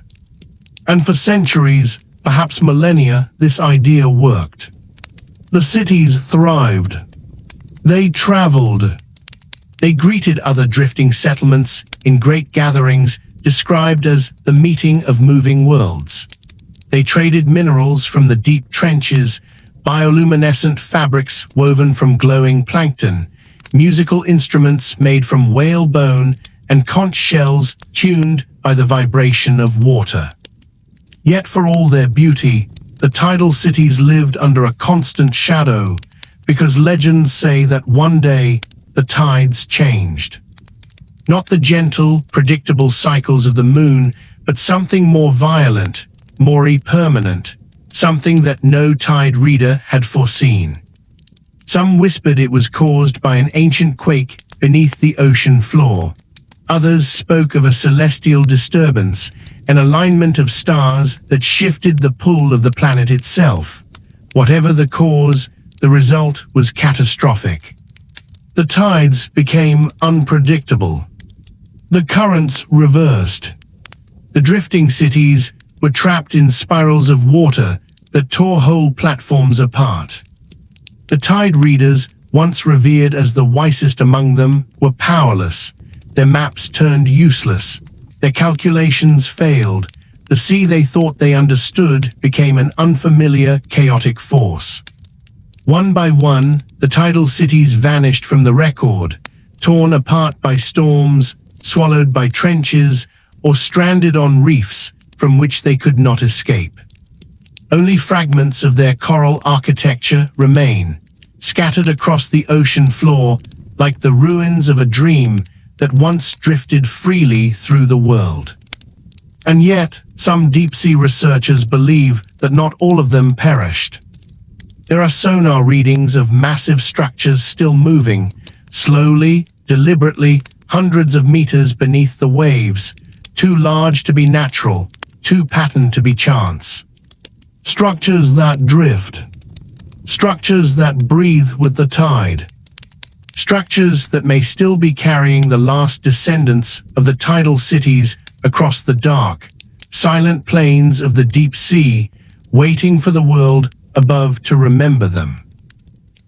And for centuries, perhaps millennia, this idea worked. The cities thrived. They traveled. They greeted other drifting settlements in great gatherings described as the meeting of moving worlds. They traded minerals from the deep trenches, bioluminescent fabrics woven from glowing plankton, musical instruments made from whale bone, and conch shells tuned by the vibration of water. Yet for all their beauty, the tidal cities lived under a constant shadow, because legends say that one day the tides changed. Not the gentle, predictable cycles of the moon, but something more violent, more permanent, something that no tide reader had foreseen. Some whispered it was caused by an ancient quake beneath the ocean floor. Others spoke of a celestial disturbance, an alignment of stars that shifted the pull of the planet itself. Whatever the cause, the result was catastrophic. The tides became unpredictable. The currents reversed. The drifting cities were trapped in spirals of water that tore whole platforms apart. The tide readers, once revered as the wisest among them, were powerless. Their maps turned useless. Their calculations failed. The sea they thought they understood became an unfamiliar, chaotic force. One by one, the tidal cities vanished from the record, torn apart by storms, swallowed by trenches, or stranded on reefs from which they could not escape. Only fragments of their coral architecture remain, scattered across the ocean floor like the ruins of a dream that once drifted freely through the world. And yet, some deep-sea researchers believe that not all of them perished. There are sonar readings of massive structures still moving, slowly, deliberately, hundreds of meters beneath the waves, too large to be natural, too patterned to be chance. Structures that drift. Structures that breathe with the tide. Structures that may still be carrying the last descendants of the tidal cities across the dark, silent plains of the deep sea, waiting for the world above to remember them.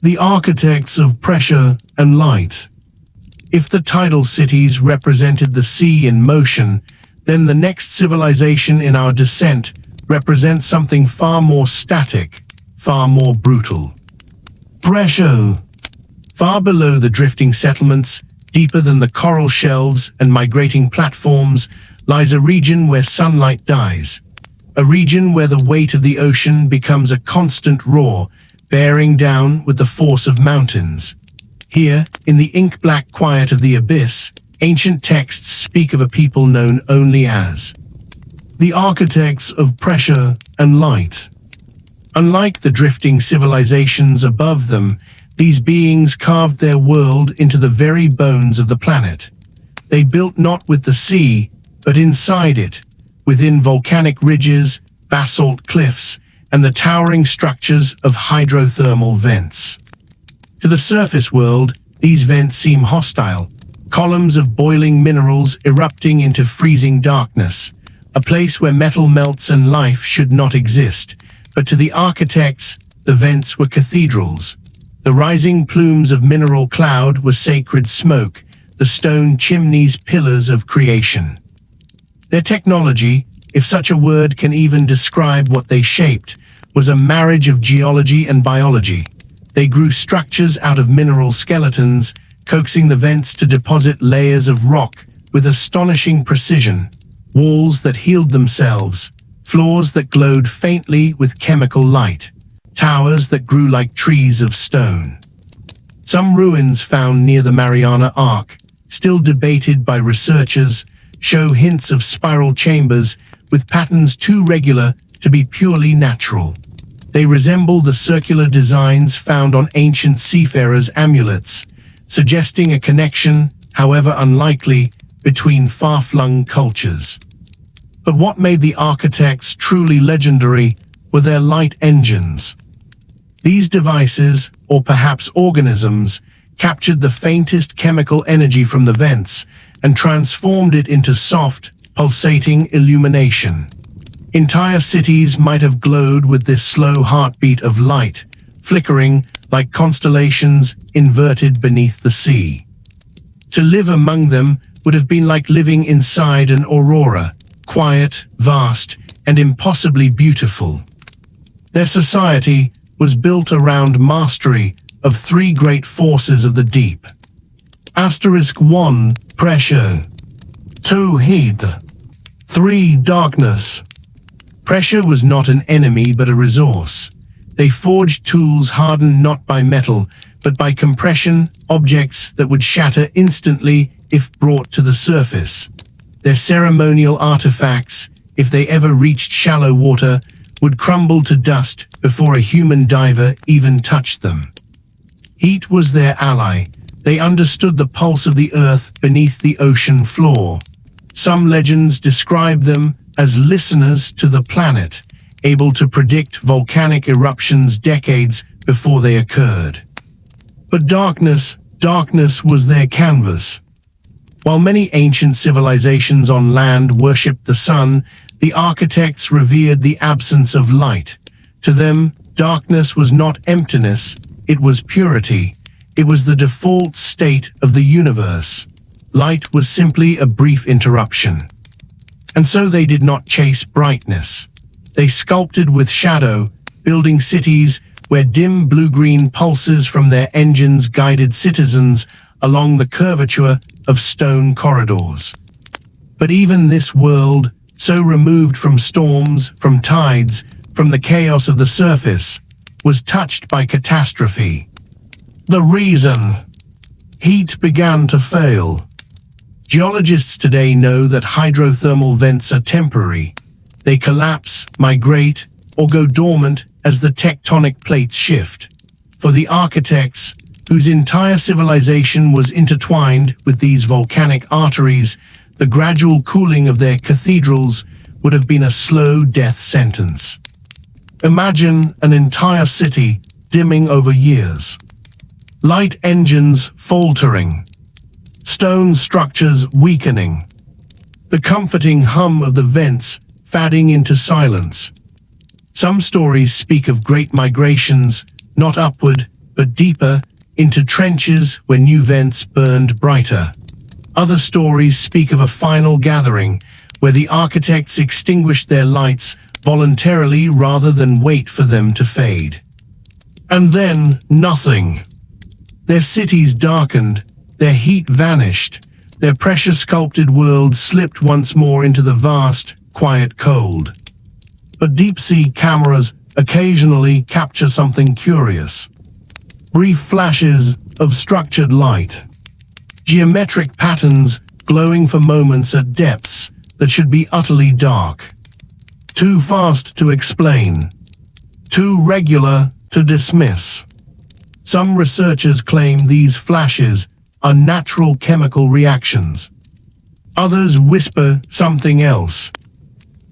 The architects of pressure and light. If the tidal cities represented the sea in motion, then the next civilization in our descent represents something far more static, far more brutal. Pressure. Far below the drifting settlements, deeper than the coral shelves and migrating platforms, lies a region where sunlight dies. A region where the weight of the ocean becomes a constant roar, bearing down with the force of mountains. Here, in the ink-black quiet of the abyss, ancient texts speak of a people known only as the architects of pressure and light. Unlike the drifting civilizations above them, these beings carved their world into the very bones of the planet. They built not with the sea, but inside it, within volcanic ridges, basalt cliffs, and the towering structures of hydrothermal vents. To the surface world, these vents seem hostile, columns of boiling minerals erupting into freezing darkness, a place where metal melts and life should not exist. But to the architects, the vents were cathedrals. The rising plumes of mineral cloud were sacred smoke, the stone chimneys pillars of creation. Their technology, if such a word can even describe what they shaped, was a marriage of geology and biology. They grew structures out of mineral skeletons, coaxing the vents to deposit layers of rock with astonishing precision, walls that healed themselves, floors that glowed faintly with chemical light, towers that grew like trees of stone. Some ruins found near the Mariana Arc, still debated by researchers, show hints of spiral chambers with patterns too regular to be purely natural. They resemble the circular designs found on ancient seafarers' amulets, suggesting a connection, however unlikely, between far-flung cultures. But what made the architects truly legendary were their light engines. These devices, or perhaps organisms, captured the faintest chemical energy from the vents and transformed it into soft, pulsating illumination. Entire cities might have glowed with this slow heartbeat of light, flickering like constellations inverted beneath the sea. To live among them would have been like living inside an aurora, quiet, vast, and impossibly beautiful. Their society was built around mastery of three great forces of the deep. 1. Pressure. 2. Heat. 3. Darkness. Pressure was not an enemy but a resource. They forged tools hardened not by metal, but by compression, objects that would shatter instantly if brought to the surface. Their ceremonial artifacts, if they ever reached shallow water, would crumble to dust before a human diver even touched them. Heat was their ally. They understood the pulse of the earth beneath the ocean floor. Some legends describe them as listeners to the planet, able to predict volcanic eruptions decades before they occurred. But darkness was their canvas. While many ancient civilizations on land worshipped the sun, the architects revered the absence of light. To them, darkness was not emptiness, it was purity. It was the default state of the universe. Light was simply a brief interruption. And so they did not chase brightness. They sculpted with shadow, building cities where dim blue-green pulses from their engines guided citizens along the curvature of stone corridors. But even this world, so removed from storms, from tides, from the chaos of the surface, was touched by catastrophe. The reason: heat began to fail. Geologists today know that hydrothermal vents are temporary. They collapse, migrate, or go dormant as the tectonic plates shift. For the architects, whose entire civilization was intertwined with these volcanic arteries, the gradual cooling of their cathedrals would have been a slow death sentence. Imagine an entire city dimming over years. Light engines faltering. Stone structures weakening. The comforting hum of the vents fading into silence. Some stories speak of great migrations, not upward, but deeper, into trenches where new vents burned brighter. Other stories speak of a final gathering, where the architects extinguished their lights voluntarily rather than wait for them to fade. And then, nothing. Their cities darkened, their heat vanished, their pressure sculpted world slipped once more into the vast, quiet cold. But deep-sea cameras occasionally capture something curious. Brief flashes of structured light. Geometric patterns glowing for moments at depths that should be utterly dark. Too fast to explain. Too regular to dismiss. Some researchers claim these flashes are natural chemical reactions. Others whisper something else.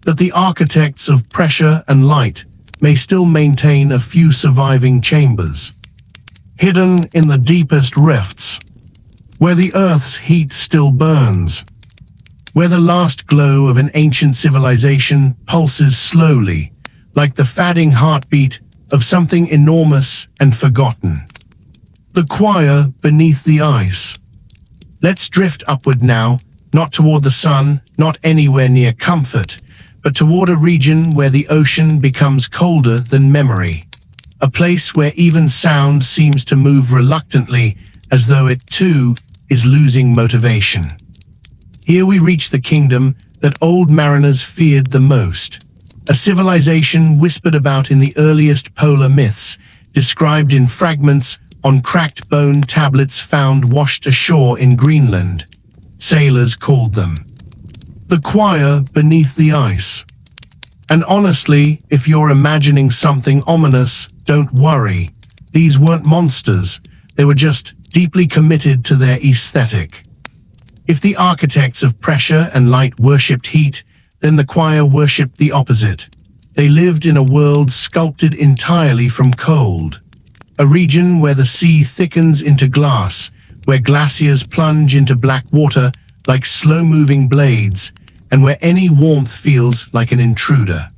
That the architects of pressure and light may still maintain a few surviving chambers. Hidden in the deepest rifts. Where the Earth's heat still burns. Where the last glow of an ancient civilization pulses slowly, like the fading heartbeat of something enormous and forgotten. The choir beneath the ice. Let's drift upward now, not toward the sun, not anywhere near comfort, but toward a region where the ocean becomes colder than memory. A place where even sound seems to move reluctantly, as though it too is losing motivation. Here we reach the kingdom that old mariners feared the most. A civilization whispered about in the earliest polar myths, described in fragments on cracked bone tablets found washed ashore in Greenland. Sailors called them the choir beneath the ice. And honestly, if you're imagining something ominous, don't worry. These weren't monsters, they were just deeply committed to their aesthetic. If the architects of pressure and light worshipped heat, then the choir worshipped the opposite. They lived in a world sculpted entirely from cold. A region where the sea thickens into glass, where glaciers plunge into black water like slow-moving blades, and where any warmth feels like an intruder.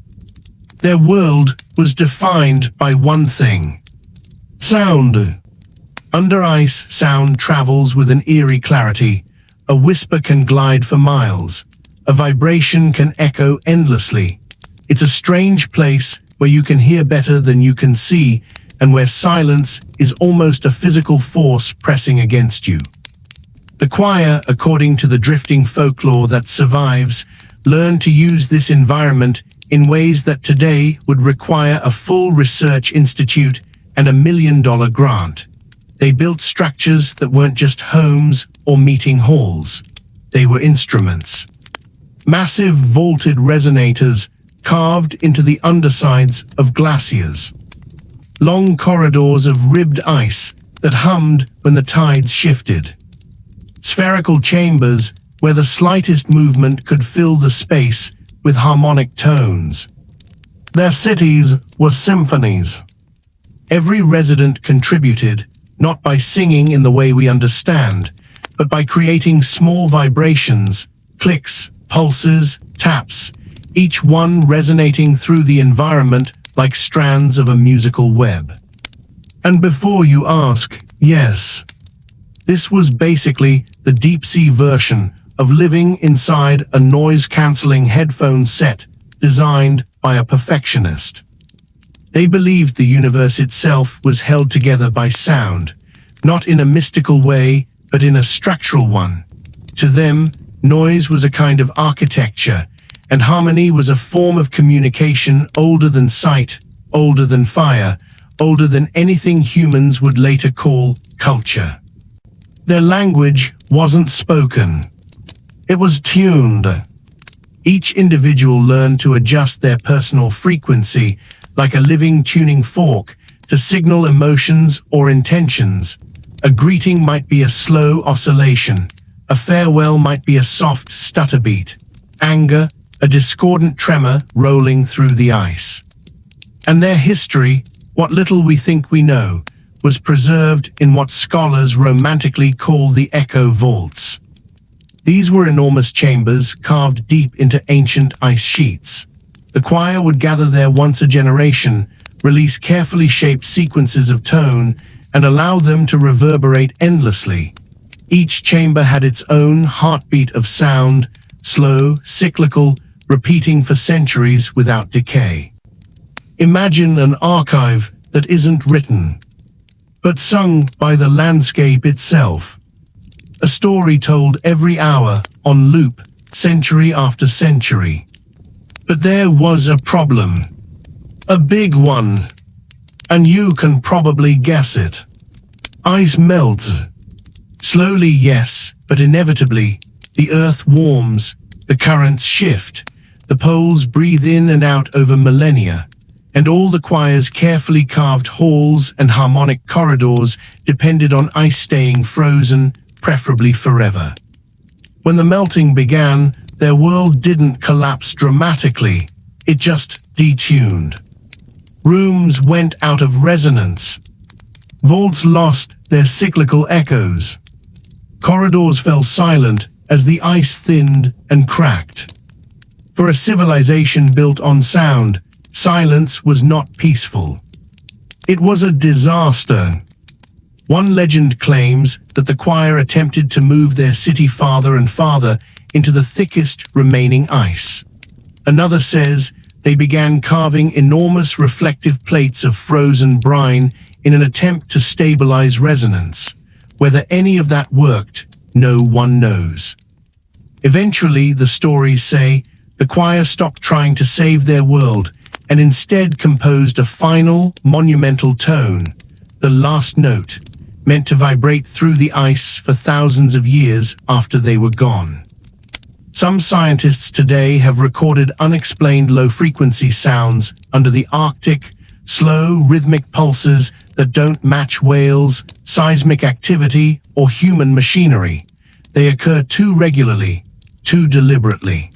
Their world was defined by one thing: sound. Under ice, sound travels with an eerie clarity. A whisper can glide for miles. A vibration can echo endlessly. It's a strange place where you can hear better than you can see, and where silence is almost a physical force pressing against you. The choir, according to the drifting folklore that survives, learned to use this environment in ways that today would require a full research institute and $1 million grant. They built structures that weren't just homes or meeting halls. They were instruments. Massive vaulted resonators carved into the undersides of glaciers. Long corridors of ribbed ice that hummed when the tides shifted. Spherical chambers where the slightest movement could fill the space with harmonic tones. Their cities were symphonies. Every resident contributed, not by singing in the way we understand, but by creating small vibrations, clicks, pulses, taps, each one resonating through the environment like strands of a musical web. And before you ask, yes, this was basically the deep-sea version of living inside a noise-canceling headphone set designed by a perfectionist. They believed the universe itself was held together by sound, not in a mystical way, but in a structural one. To them, noise was a kind of architecture, and harmony was a form of communication older than sight, older than fire, older than anything humans would later call culture. Their language wasn't spoken. It was tuned. Each individual learned to adjust their personal frequency like a living tuning fork to signal emotions or intentions. A greeting might be a slow oscillation. A farewell might be a soft stutter beat. Anger, a discordant tremor rolling through the ice. And their history, what little we think we know, was preserved in what scholars romantically call the echo vaults. These were enormous chambers carved deep into ancient ice sheets. The choir would gather there once a generation, release carefully shaped sequences of tone, and allow them to reverberate endlessly. Each chamber had its own heartbeat of sound, slow, cyclical, repeating for centuries without decay. Imagine an archive that isn't written, but sung by the landscape itself. A story told every hour, on loop, century after century. But there was a problem. A big one. And you can probably guess it. Ice melts. Slowly, yes, but inevitably. The earth warms, the currents shift, the poles breathe in and out over millennia, and all the choir's carefully carved halls and harmonic corridors depended on ice staying frozen, preferably forever. When the melting began, their world didn't collapse dramatically, it just detuned. Rooms went out of resonance. Vaults lost their cyclical echoes. Corridors fell silent as the ice thinned and cracked. For a civilization built on sound, silence was not peaceful. It was a disaster. One legend claims that the choir attempted to move their city farther and farther into the thickest remaining ice. Another says they began carving enormous reflective plates of frozen brine in an attempt to stabilize resonance. Whether any of that worked, no one knows. Eventually, the stories say, the choir stopped trying to save their world and instead composed a final, monumental tone, the last note, meant to vibrate through the ice for thousands of years after they were gone. Some scientists today have recorded unexplained low-frequency sounds under the Arctic, slow, rhythmic pulses that don't match whales, seismic activity, or human machinery. They occur too regularly, too deliberately.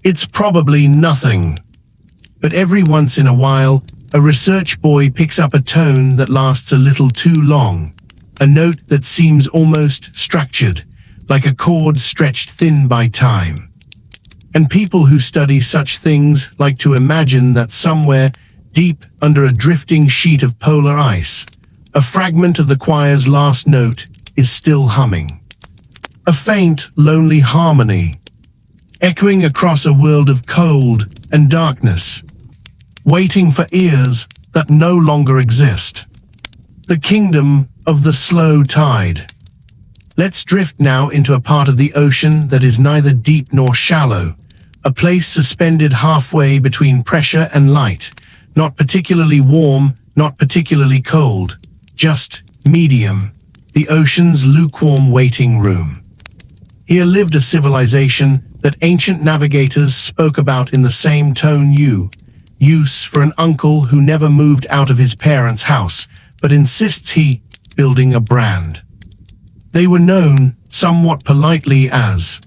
It's probably nothing. But every once in a while, a research boy picks up a tone that lasts a little too long, a note that seems almost structured, like a chord stretched thin by time. And people who study such things like to imagine that somewhere, deep under a drifting sheet of polar ice, a fragment of the choir's last note is still humming. A faint, lonely harmony, echoing across a world of cold and darkness, waiting for ears that no longer exist. The kingdom of the slow tide. Let's drift now into a part of the ocean that is neither deep nor shallow, a place suspended halfway between pressure and light, not particularly warm, not particularly cold, just medium, the ocean's lukewarm waiting room. Here lived a civilization that ancient navigators spoke about in the same tone use for an uncle who never moved out of his parents' house, but insists he building a brand. They were known, somewhat politely, as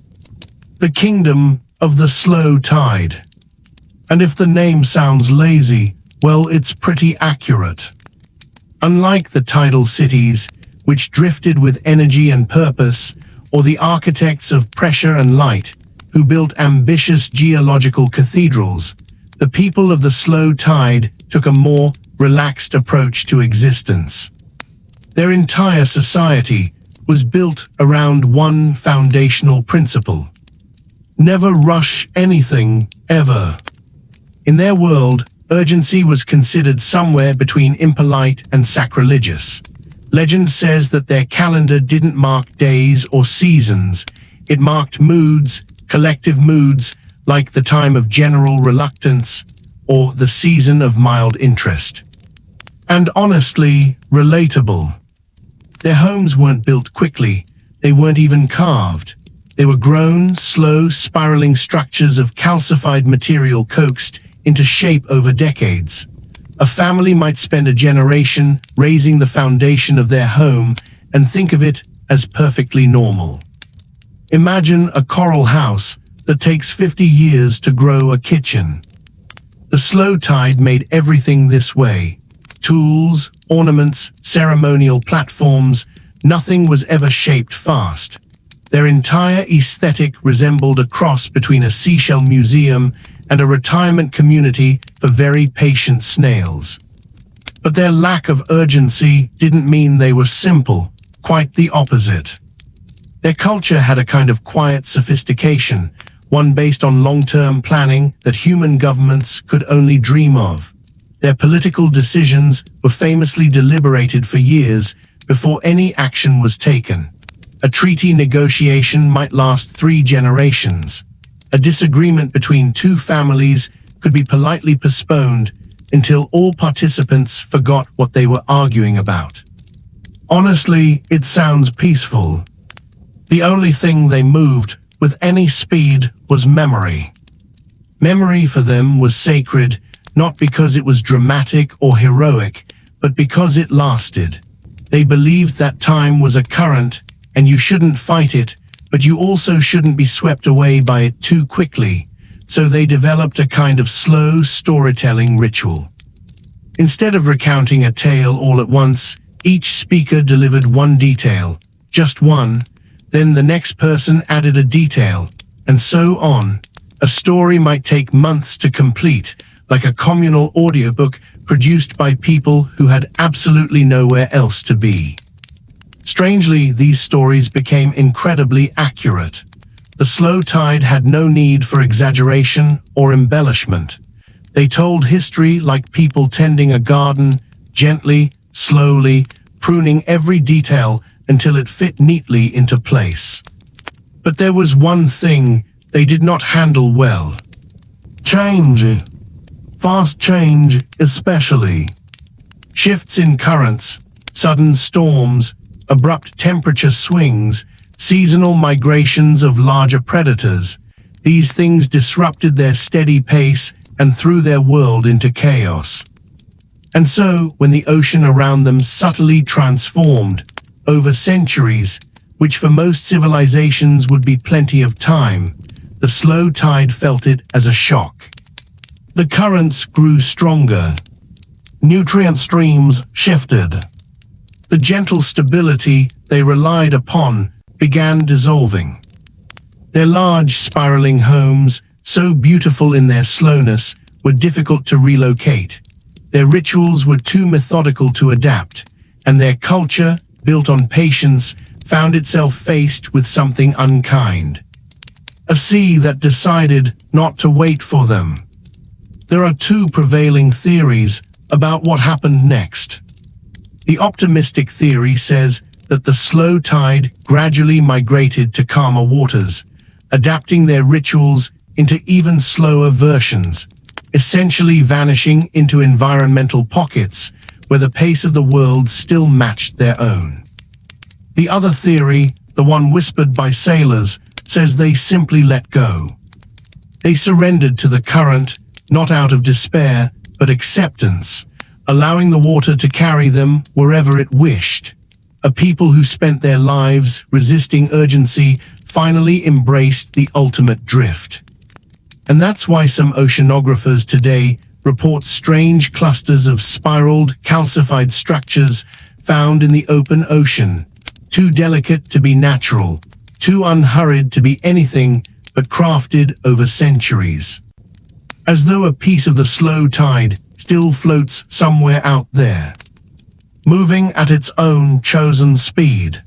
the Kingdom of the Slow Tide. And if the name sounds lazy, well, it's pretty accurate. Unlike the tidal cities, which drifted with energy and purpose, or the architects of pressure and light, who built ambitious geological cathedrals, the people of the slow tide took a more relaxed approach to existence. Their entire society was built around one foundational principle: never rush anything, ever. In their world, urgency was considered somewhere between impolite and sacrilegious. Legend says that their calendar didn't mark days or seasons, it marked moods, collective moods, like the time of general reluctance or the season of mild interest. And honestly, relatable. Their homes weren't built quickly, they weren't even carved. They were grown, slow, spiraling structures of calcified material coaxed into shape over decades. A family might spend a generation raising the foundation of their home and think of it as perfectly normal. Imagine a coral house that takes 50 years to grow a kitchen. The slow tide made everything this way. Tools, ornaments, ceremonial platforms, nothing was ever shaped fast. Their entire aesthetic resembled a cross between a seashell museum and a retirement community for very patient snails. But their lack of urgency didn't mean they were simple, quite the opposite. Their culture had a kind of quiet sophistication, one based on long-term planning that human governments could only dream of. Their political decisions were famously deliberated for years before any action was taken. A treaty negotiation might last 3 generations. A disagreement between 2 families could be politely postponed until all participants forgot what they were arguing about. Honestly, it sounds peaceful. The only thing they moved with any speed was memory. Memory for them was sacred, not because it was dramatic or heroic, but because it lasted. They believed that time was a current, and you shouldn't fight it, but you also shouldn't be swept away by it too quickly, so they developed a kind of slow storytelling ritual. Instead of recounting a tale all at once, each speaker delivered one detail, just one, then the next person added a detail, and so on. A story might take months to complete, like a communal audiobook produced by people who had absolutely nowhere else to be. Strangely, these stories became incredibly accurate. The slow tide had no need for exaggeration or embellishment. They told history like people tending a garden, gently, slowly, pruning every detail until it fit neatly into place. But there was one thing they did not handle well. Change. Fast change, especially. Shifts in currents, sudden storms, abrupt temperature swings, seasonal migrations of larger predators. These things disrupted their steady pace and threw their world into chaos. And so, when the ocean around them subtly transformed, over centuries, which for most civilizations would be plenty of time, the slow tide felt it as a shock. The currents grew stronger. Nutrient streams shifted. The gentle stability they relied upon began dissolving. Their large, spiraling homes, so beautiful in their slowness, were difficult to relocate. Their rituals were too methodical to adapt, and their culture, built on patience, found itself faced with something unkind. A sea that decided not to wait for them. There are 2 prevailing theories about what happened next. The optimistic theory says that the slow tide gradually migrated to calmer waters, adapting their rituals into even slower versions, essentially vanishing into environmental pockets where the pace of the world still matched their own. The other theory, the one whispered by sailors, says they simply let go. They surrendered to the current, not out of despair, but acceptance, allowing the water to carry them wherever it wished. A people who spent their lives resisting urgency finally embraced the ultimate drift. And that's why some oceanographers today report strange clusters of spiraled, calcified structures found in the open ocean, too delicate to be natural, too unhurried to be anything but crafted over centuries. As though a piece of the slow tide still floats somewhere out there, moving at its own chosen speed,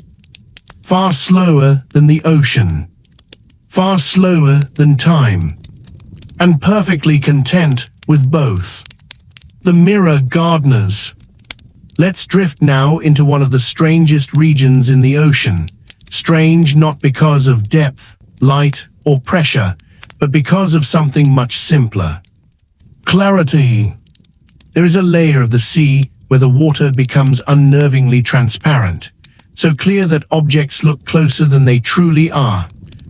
far slower than the ocean, far slower than time, and perfectly content with both. The Mirror Gardeners. Let's drift now into one of the strangest regions in the ocean. Strange not because of depth, light, or pressure, but because of something much simpler. Clarity. There is a layer of the sea where the water becomes unnervingly transparent, so clear that objects look closer than they truly are,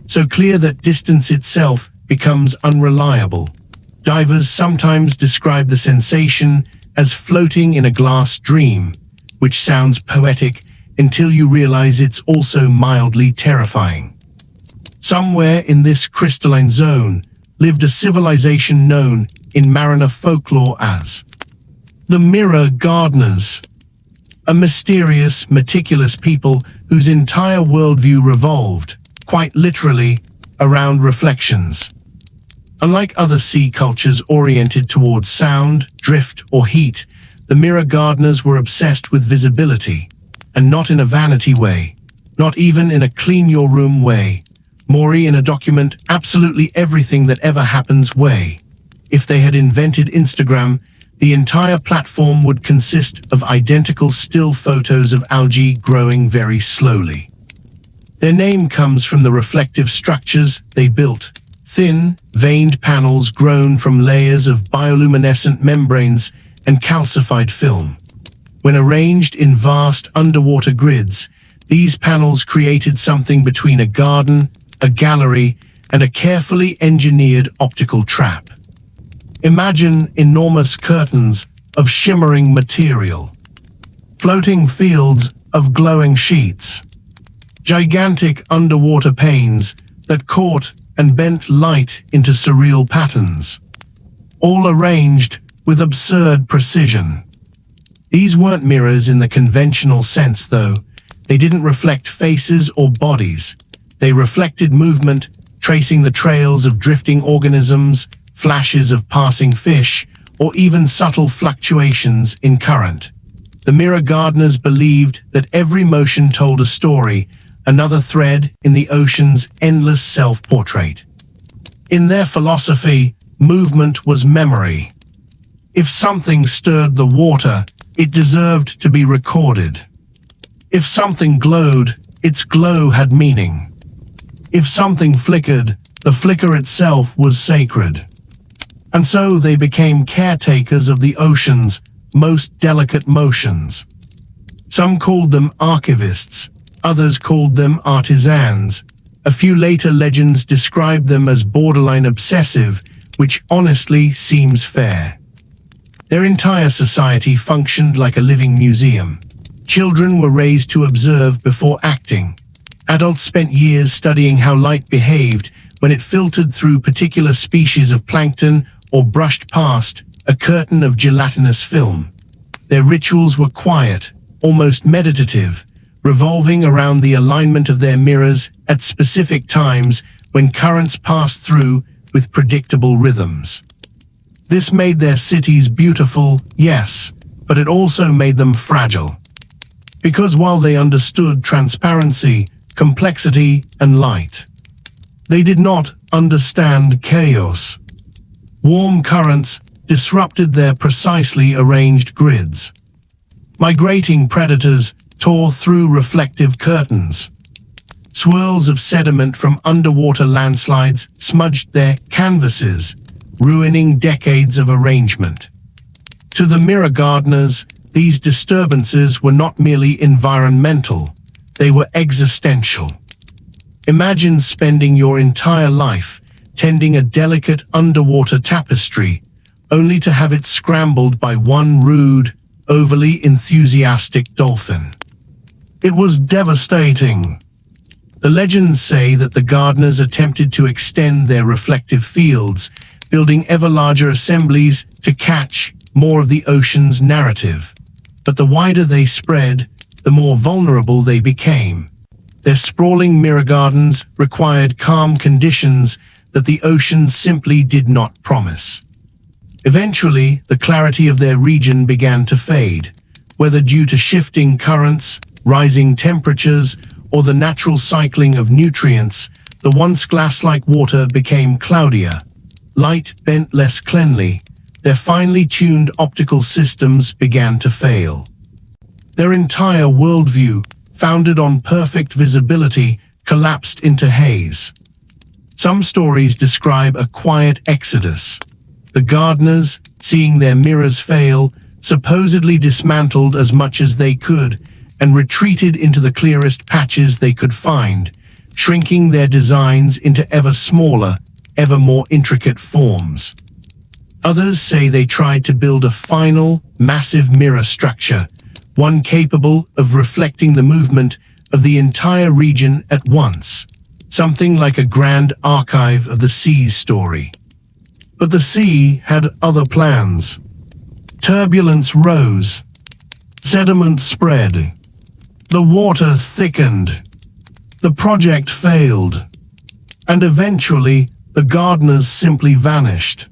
so clear that distance itself becomes unreliable. Divers sometimes describe the sensation as floating in a glass dream, which sounds poetic until you realize it's also mildly terrifying. Somewhere in this crystalline zone lived a civilization known in mariner folklore as the Mirror Gardeners, a mysterious, meticulous people whose entire worldview revolved, quite literally, around reflections. Unlike other sea cultures oriented towards sound, drift, or heat, the Mirror Gardeners were obsessed with visibility, and not in a vanity way, not even in a clean-your-room way, Maury in a document absolutely everything that ever happens way. If they had invented Instagram, the entire platform would consist of identical still photos of algae growing very slowly. Their name comes from the reflective structures they built, thin, veined panels grown from layers of bioluminescent membranes and calcified film. When arranged in vast underwater grids, these panels created something between a garden, a gallery, and a carefully engineered optical trap. Imagine enormous curtains of shimmering material, floating fields of glowing sheets, gigantic underwater panes that caught and bent light into surreal patterns, all arranged with absurd precision. These weren't mirrors in the conventional sense, though. They didn't reflect faces or bodies. They reflected movement, tracing the trails of drifting organisms, flashes of passing fish, or even subtle fluctuations in current. The Mirror Gardeners believed that every motion told a story, another thread in the ocean's endless self-portrait. In their philosophy, movement was memory. If something stirred the water, it deserved to be recorded. If something glowed, its glow had meaning. If something flickered, the flicker itself was sacred. And so they became caretakers of the ocean's most delicate motions. Some called them archivists, others called them artisans. A few later legends described them as borderline obsessive, which honestly seems fair. Their entire society functioned like a living museum. Children were raised to observe before acting. Adults spent years studying how light behaved when it filtered through particular species of plankton or brushed past a curtain of gelatinous film. Their rituals were quiet, almost meditative, revolving around the alignment of their mirrors at specific times when currents passed through with predictable rhythms. This made their cities beautiful, yes, but it also made them fragile. Because while they understood transparency, complexity, and light, they did not understand chaos. Warm currents disrupted their precisely arranged grids. Migrating predators tore through reflective curtains. Swirls of sediment from underwater landslides smudged their canvases, ruining decades of arrangement. To the Mirror Gardeners, these disturbances were not merely environmental, they were existential. Imagine spending your entire life tending a delicate underwater tapestry, only to have it scrambled by one rude, overly enthusiastic dolphin. It was devastating. The legends say that the gardeners attempted to extend their reflective fields, building ever larger assemblies to catch more of the ocean's narrative. But the wider they spread, the more vulnerable they became. Their sprawling mirror gardens required calm conditions that the ocean simply did not promise. Eventually, the clarity of their region began to fade, whether due to shifting currents, rising temperatures, or the natural cycling of nutrients. The once glass-like water became cloudier, light bent less cleanly. Their finely tuned optical systems began to fail. Their entire worldview, founded on perfect visibility, collapsed into haze. Some stories describe a quiet exodus. The gardeners, seeing their mirrors fail, supposedly dismantled as much as they could and retreated into the clearest patches they could find, shrinking their designs into ever smaller, ever more intricate forms. Others say they tried to build a final, massive mirror structure, one capable of reflecting the movement of the entire region at once, something like a grand archive of the sea's story. But the sea had other plans. Turbulence rose. Sediment spread. The water thickened. The project failed. And eventually, the gardeners simply vanished.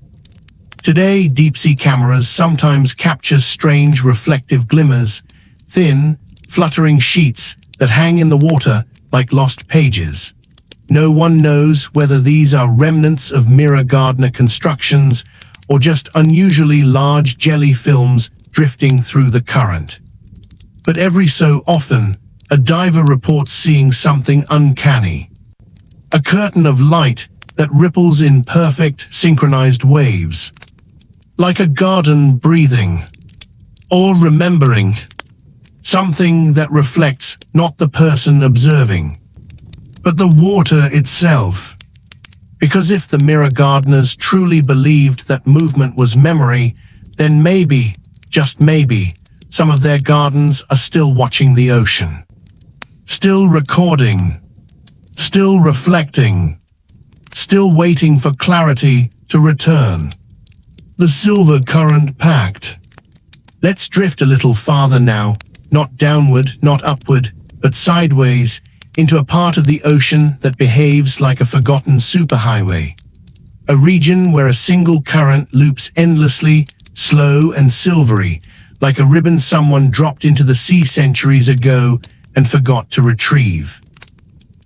Today, deep-sea cameras sometimes capture strange reflective glimmers, thin, fluttering sheets that hang in the water like lost pages. No one knows whether these are remnants of mirror gardener constructions or just unusually large jelly films drifting through the current. But every so often, a diver reports seeing something uncanny. A curtain of light that ripples in perfect, synchronized waves. Like a garden breathing, or remembering. Something that reflects not the person observing, but the water itself. Because if the mirror gardeners truly believed that movement was memory, then maybe, just maybe, some of their gardens are still watching the ocean. Still recording. Still reflecting. Still waiting for clarity to return. The Silver Current Pact. Let's drift a little farther now, not downward, not upward, but sideways, into a part of the ocean that behaves like a forgotten superhighway. A region where a single current loops endlessly, slow and silvery, like a ribbon someone dropped into the sea centuries ago and forgot to retrieve.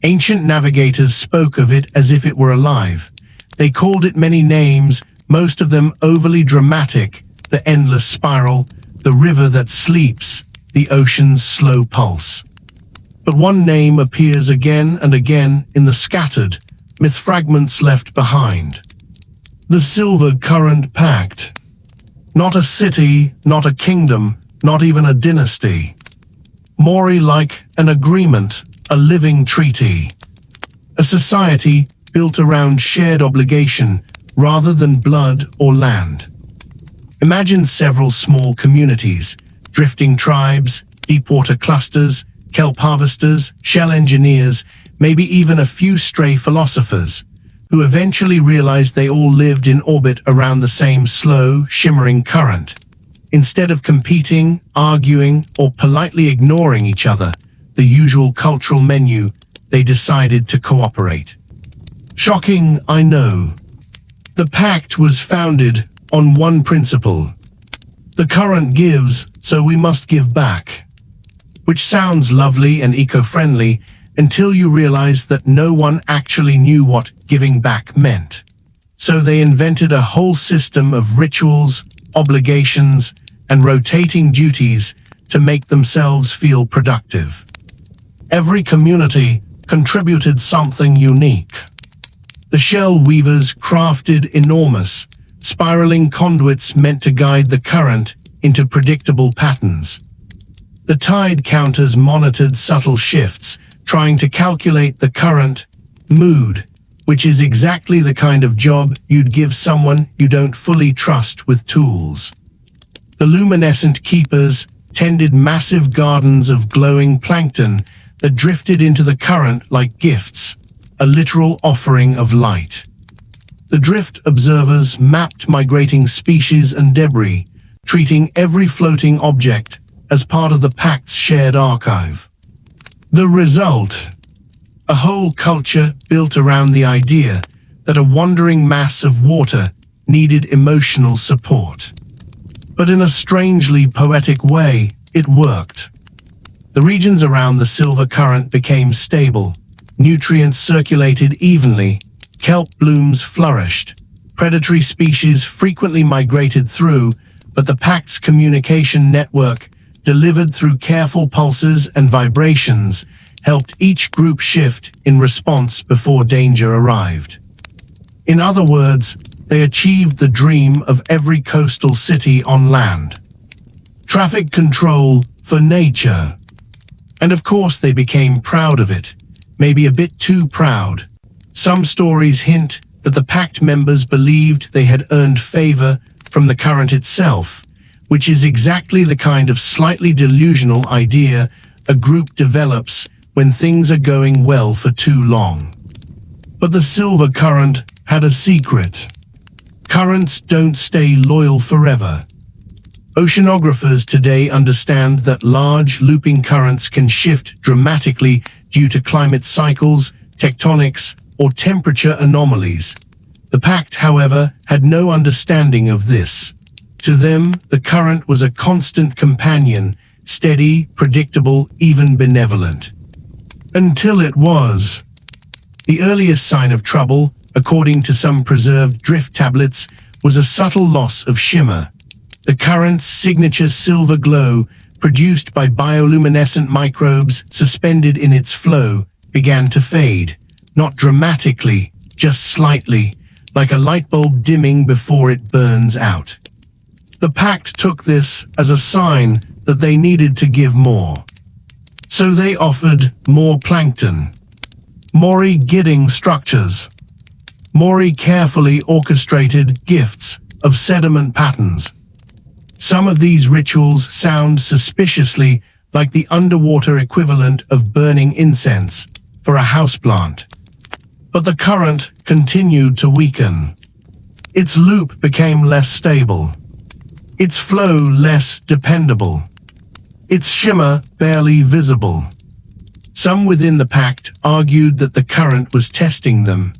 Ancient navigators spoke of it as if it were alive. They called it many names, most of them overly dramatic: the endless spiral, the river that sleeps, the ocean's slow pulse. But one name appears again and again in the scattered myth fragments left behind. The Silver Current Pact. Not a city, not a kingdom, not even a dynasty. More like an agreement, a living treaty. A society built around shared obligation rather than blood or land. Imagine several small communities, drifting tribes, deep-water clusters, kelp harvesters, shell engineers, maybe even a few stray philosophers, who eventually realized they all lived in orbit around the same slow, shimmering current. Instead of competing, arguing, or politely ignoring each other, the usual cultural menu, they decided to cooperate. Shocking, I know. The pact was founded on one principle. The current gives, so we must give back. Which sounds lovely and eco-friendly until you realize that no one actually knew what giving back meant. So they invented a whole system of rituals, obligations, and rotating duties to make themselves feel productive. Every community contributed something unique. The shell weavers crafted enormous, spiraling conduits meant to guide the current into predictable patterns. The tide counters monitored subtle shifts, trying to calculate the current mood, which is exactly the kind of job you'd give someone you don't fully trust with tools. The luminescent keepers tended massive gardens of glowing plankton that drifted into the current like gifts, a literal offering of light. The drift observers mapped migrating species and debris, treating every floating object as part of the Pact's shared archive. The result: a whole culture built around the idea that a wandering mass of water needed emotional support. But in a strangely poetic way, it worked. The regions around the silver current became stable, nutrients circulated evenly, kelp blooms flourished, predatory species frequently migrated through, but the Pact's communication network, delivered through careful pulses and vibrations, helped each group shift in response before danger arrived. In other words, they achieved the dream of every coastal city on land. Traffic control for nature. And of course they became proud of it, maybe a bit too proud. Some stories hint that the pact members believed they had earned favor from the current itself, which is exactly the kind of slightly delusional idea a group develops when things are going well for too long. But the silver current had a secret. Currents don't stay loyal forever. Oceanographers today understand that large looping currents can shift dramatically due to climate cycles, tectonics, or temperature anomalies. The pact, however, had no understanding of this. To them, the current was a constant companion, steady, predictable, even benevolent. Until it was. The earliest sign of trouble, according to some preserved drift tablets, was a subtle loss of shimmer. The current's signature silver glow, produced by bioluminescent microbes suspended in its flow, began to fade, not dramatically, just slightly, like a light bulb dimming before it burns out. The pact took this as a sign that they needed to give more. So they offered more plankton, more gidding structures, more carefully orchestrated gifts of sediment patterns. Some of these rituals sound suspiciously like the underwater equivalent of burning incense for a houseplant. But the current continued to weaken. Its loop became less stable, its flow less dependable, its shimmer barely visible. Some within the pact argued that the current was testing them.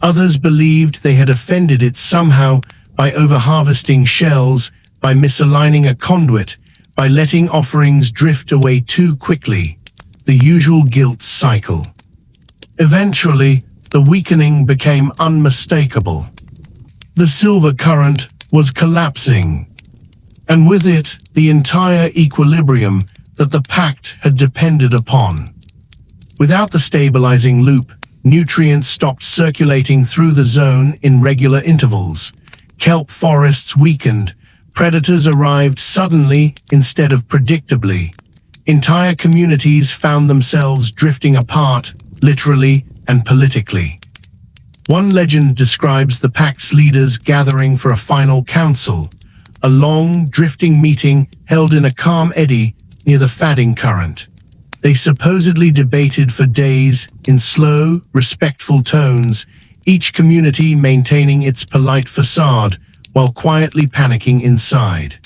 Others believed they had offended it somehow by over-harvesting shells, by misaligning a conduit, by letting offerings drift away too quickly. The usual guilt cycle. Eventually, the weakening became unmistakable. The silver current was collapsing, and with it, the entire equilibrium that the pact had depended upon. Without the stabilizing loop, nutrients stopped circulating through the zone in regular intervals. Kelp forests weakened, predators arrived suddenly instead of predictably. Entire communities found themselves drifting apart, literally and politically. One legend describes the pact's leaders gathering for a final council, a long, drifting meeting held in a calm eddy near the fadding current. They supposedly debated for days in slow, respectful tones, each community maintaining its polite facade while quietly panicking inside.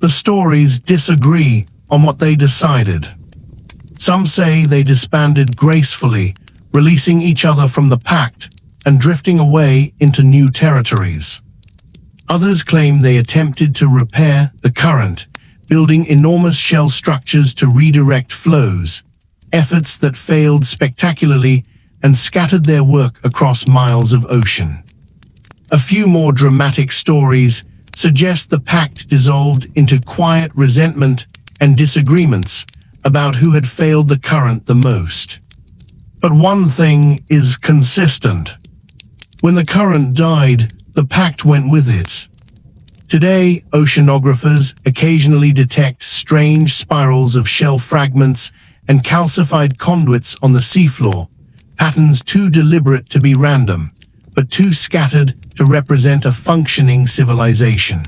The stories disagree on what they decided. Some say they disbanded gracefully, releasing each other from the pact and drifting away into new territories. Others claim they attempted to repair the current, building enormous shell structures to redirect flows, efforts that failed spectacularly and scattered their work across miles of ocean. A few more dramatic stories suggest the pact dissolved into quiet resentment and disagreements about who had failed the current the most. But one thing is consistent. When the current died, the pact went with it. Today, oceanographers occasionally detect strange spirals of shell fragments and calcified conduits on the seafloor, patterns too deliberate to be random, but too scattered to represent a functioning civilization.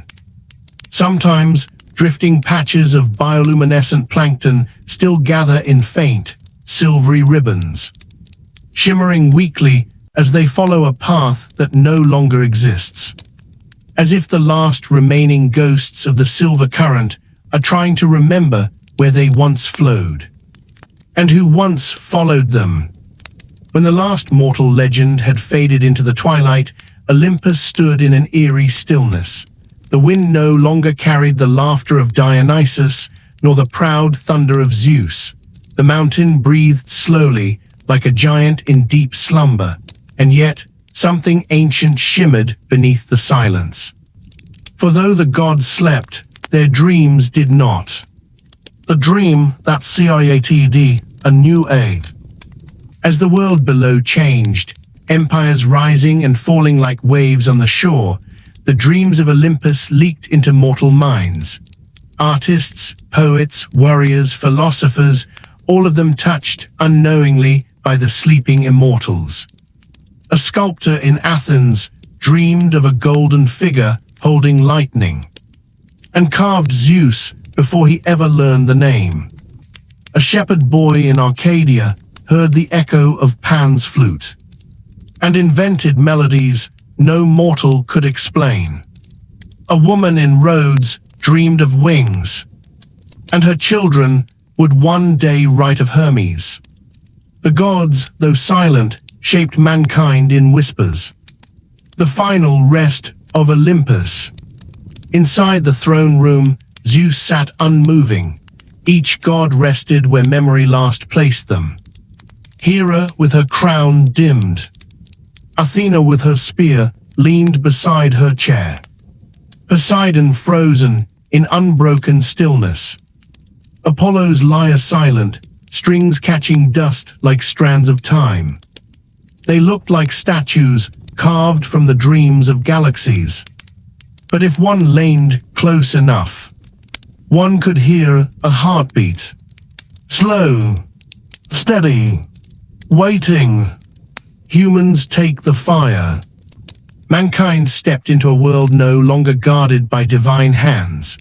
Sometimes, drifting patches of bioluminescent plankton still gather in faint, silvery ribbons, shimmering weakly as they follow a path that no longer exists. As if the last remaining ghosts of the silver current are trying to remember where they once flowed, and who once followed them. When the last mortal legend had faded into the twilight, Olympus stood in an eerie stillness. The wind no longer carried the laughter of Dionysus, nor the proud thunder of Zeus. The mountain breathed slowly, like a giant in deep slumber, and yet something ancient shimmered beneath the silence. For though the gods slept, their dreams did not. The dream, that created a new age. As the world below changed, empires rising and falling like waves on the shore, the dreams of Olympus leaked into mortal minds. Artists, poets, warriors, philosophers, all of them touched, unknowingly, by the sleeping immortals. A sculptor in Athens dreamed of a golden figure holding lightning, and carved Zeus before he ever learned the name. A shepherd boy in Arcadia heard the echo of Pan's flute, and invented melodies no mortal could explain. A woman in Rhodes dreamed of wings, and her children would one day write of Hermes. The gods, though silent, shaped mankind in whispers. The final rest of Olympus. Inside the throne room, Zeus sat unmoving. Each god rested where memory last placed them. Hera, with her crown dimmed. Athena, with her spear, leaned beside her chair. Poseidon frozen in unbroken stillness. Apollo's lyre silent, strings catching dust like strands of time. They looked like statues carved from the dreams of galaxies. But if one leaned close enough, one could hear a heartbeat. Slow, steady, waiting. Humans take the fire. Mankind stepped into a world no longer guarded by divine hands.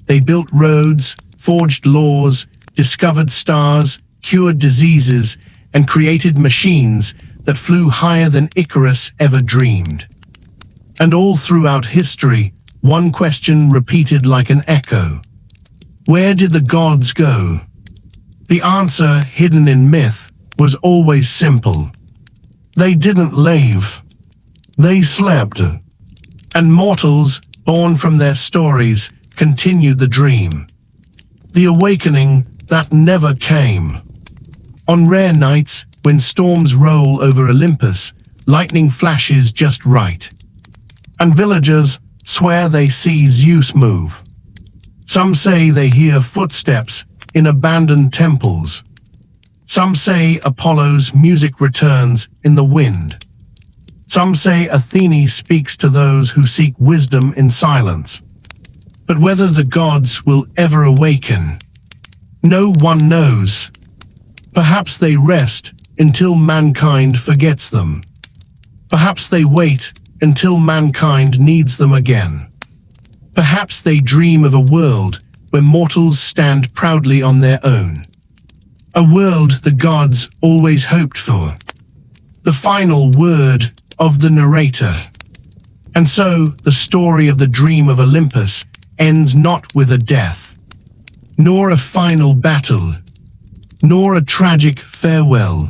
They built roads, forged laws, discovered stars, cured diseases, and created machines that flew higher than Icarus ever dreamed. And all throughout history, one question repeated like an echo. Where did the gods go? The answer, hidden in myth, was always simple. They didn't live. They slept. And mortals, born from their stories, continued the dream. The awakening that never came. On rare nights, when storms roll over Olympus, lightning flashes just right. And villagers swear they see Zeus move. Some say they hear footsteps in abandoned temples. Some say Apollo's music returns in the wind. Some say Athene speaks to those who seek wisdom in silence. But whether the gods will ever awaken, no one knows. Perhaps they rest until mankind forgets them. Perhaps they wait until mankind needs them again. Perhaps they dream of a world where mortals stand proudly on their own. A world the gods always hoped for. The final word of the narrator. And so, the story of the dream of Olympus ends not with a death, nor a final battle, nor a tragic farewell,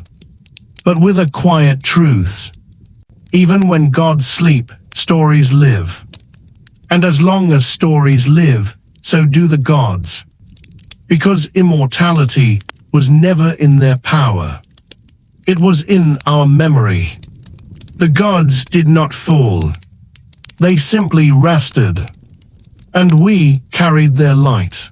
but with a quiet truth. Even when gods sleep, stories live. And as long as stories live, so do the gods. Because immortality was never in their power. It was in our memory. The gods did not fall. They simply rested. And we carried their light.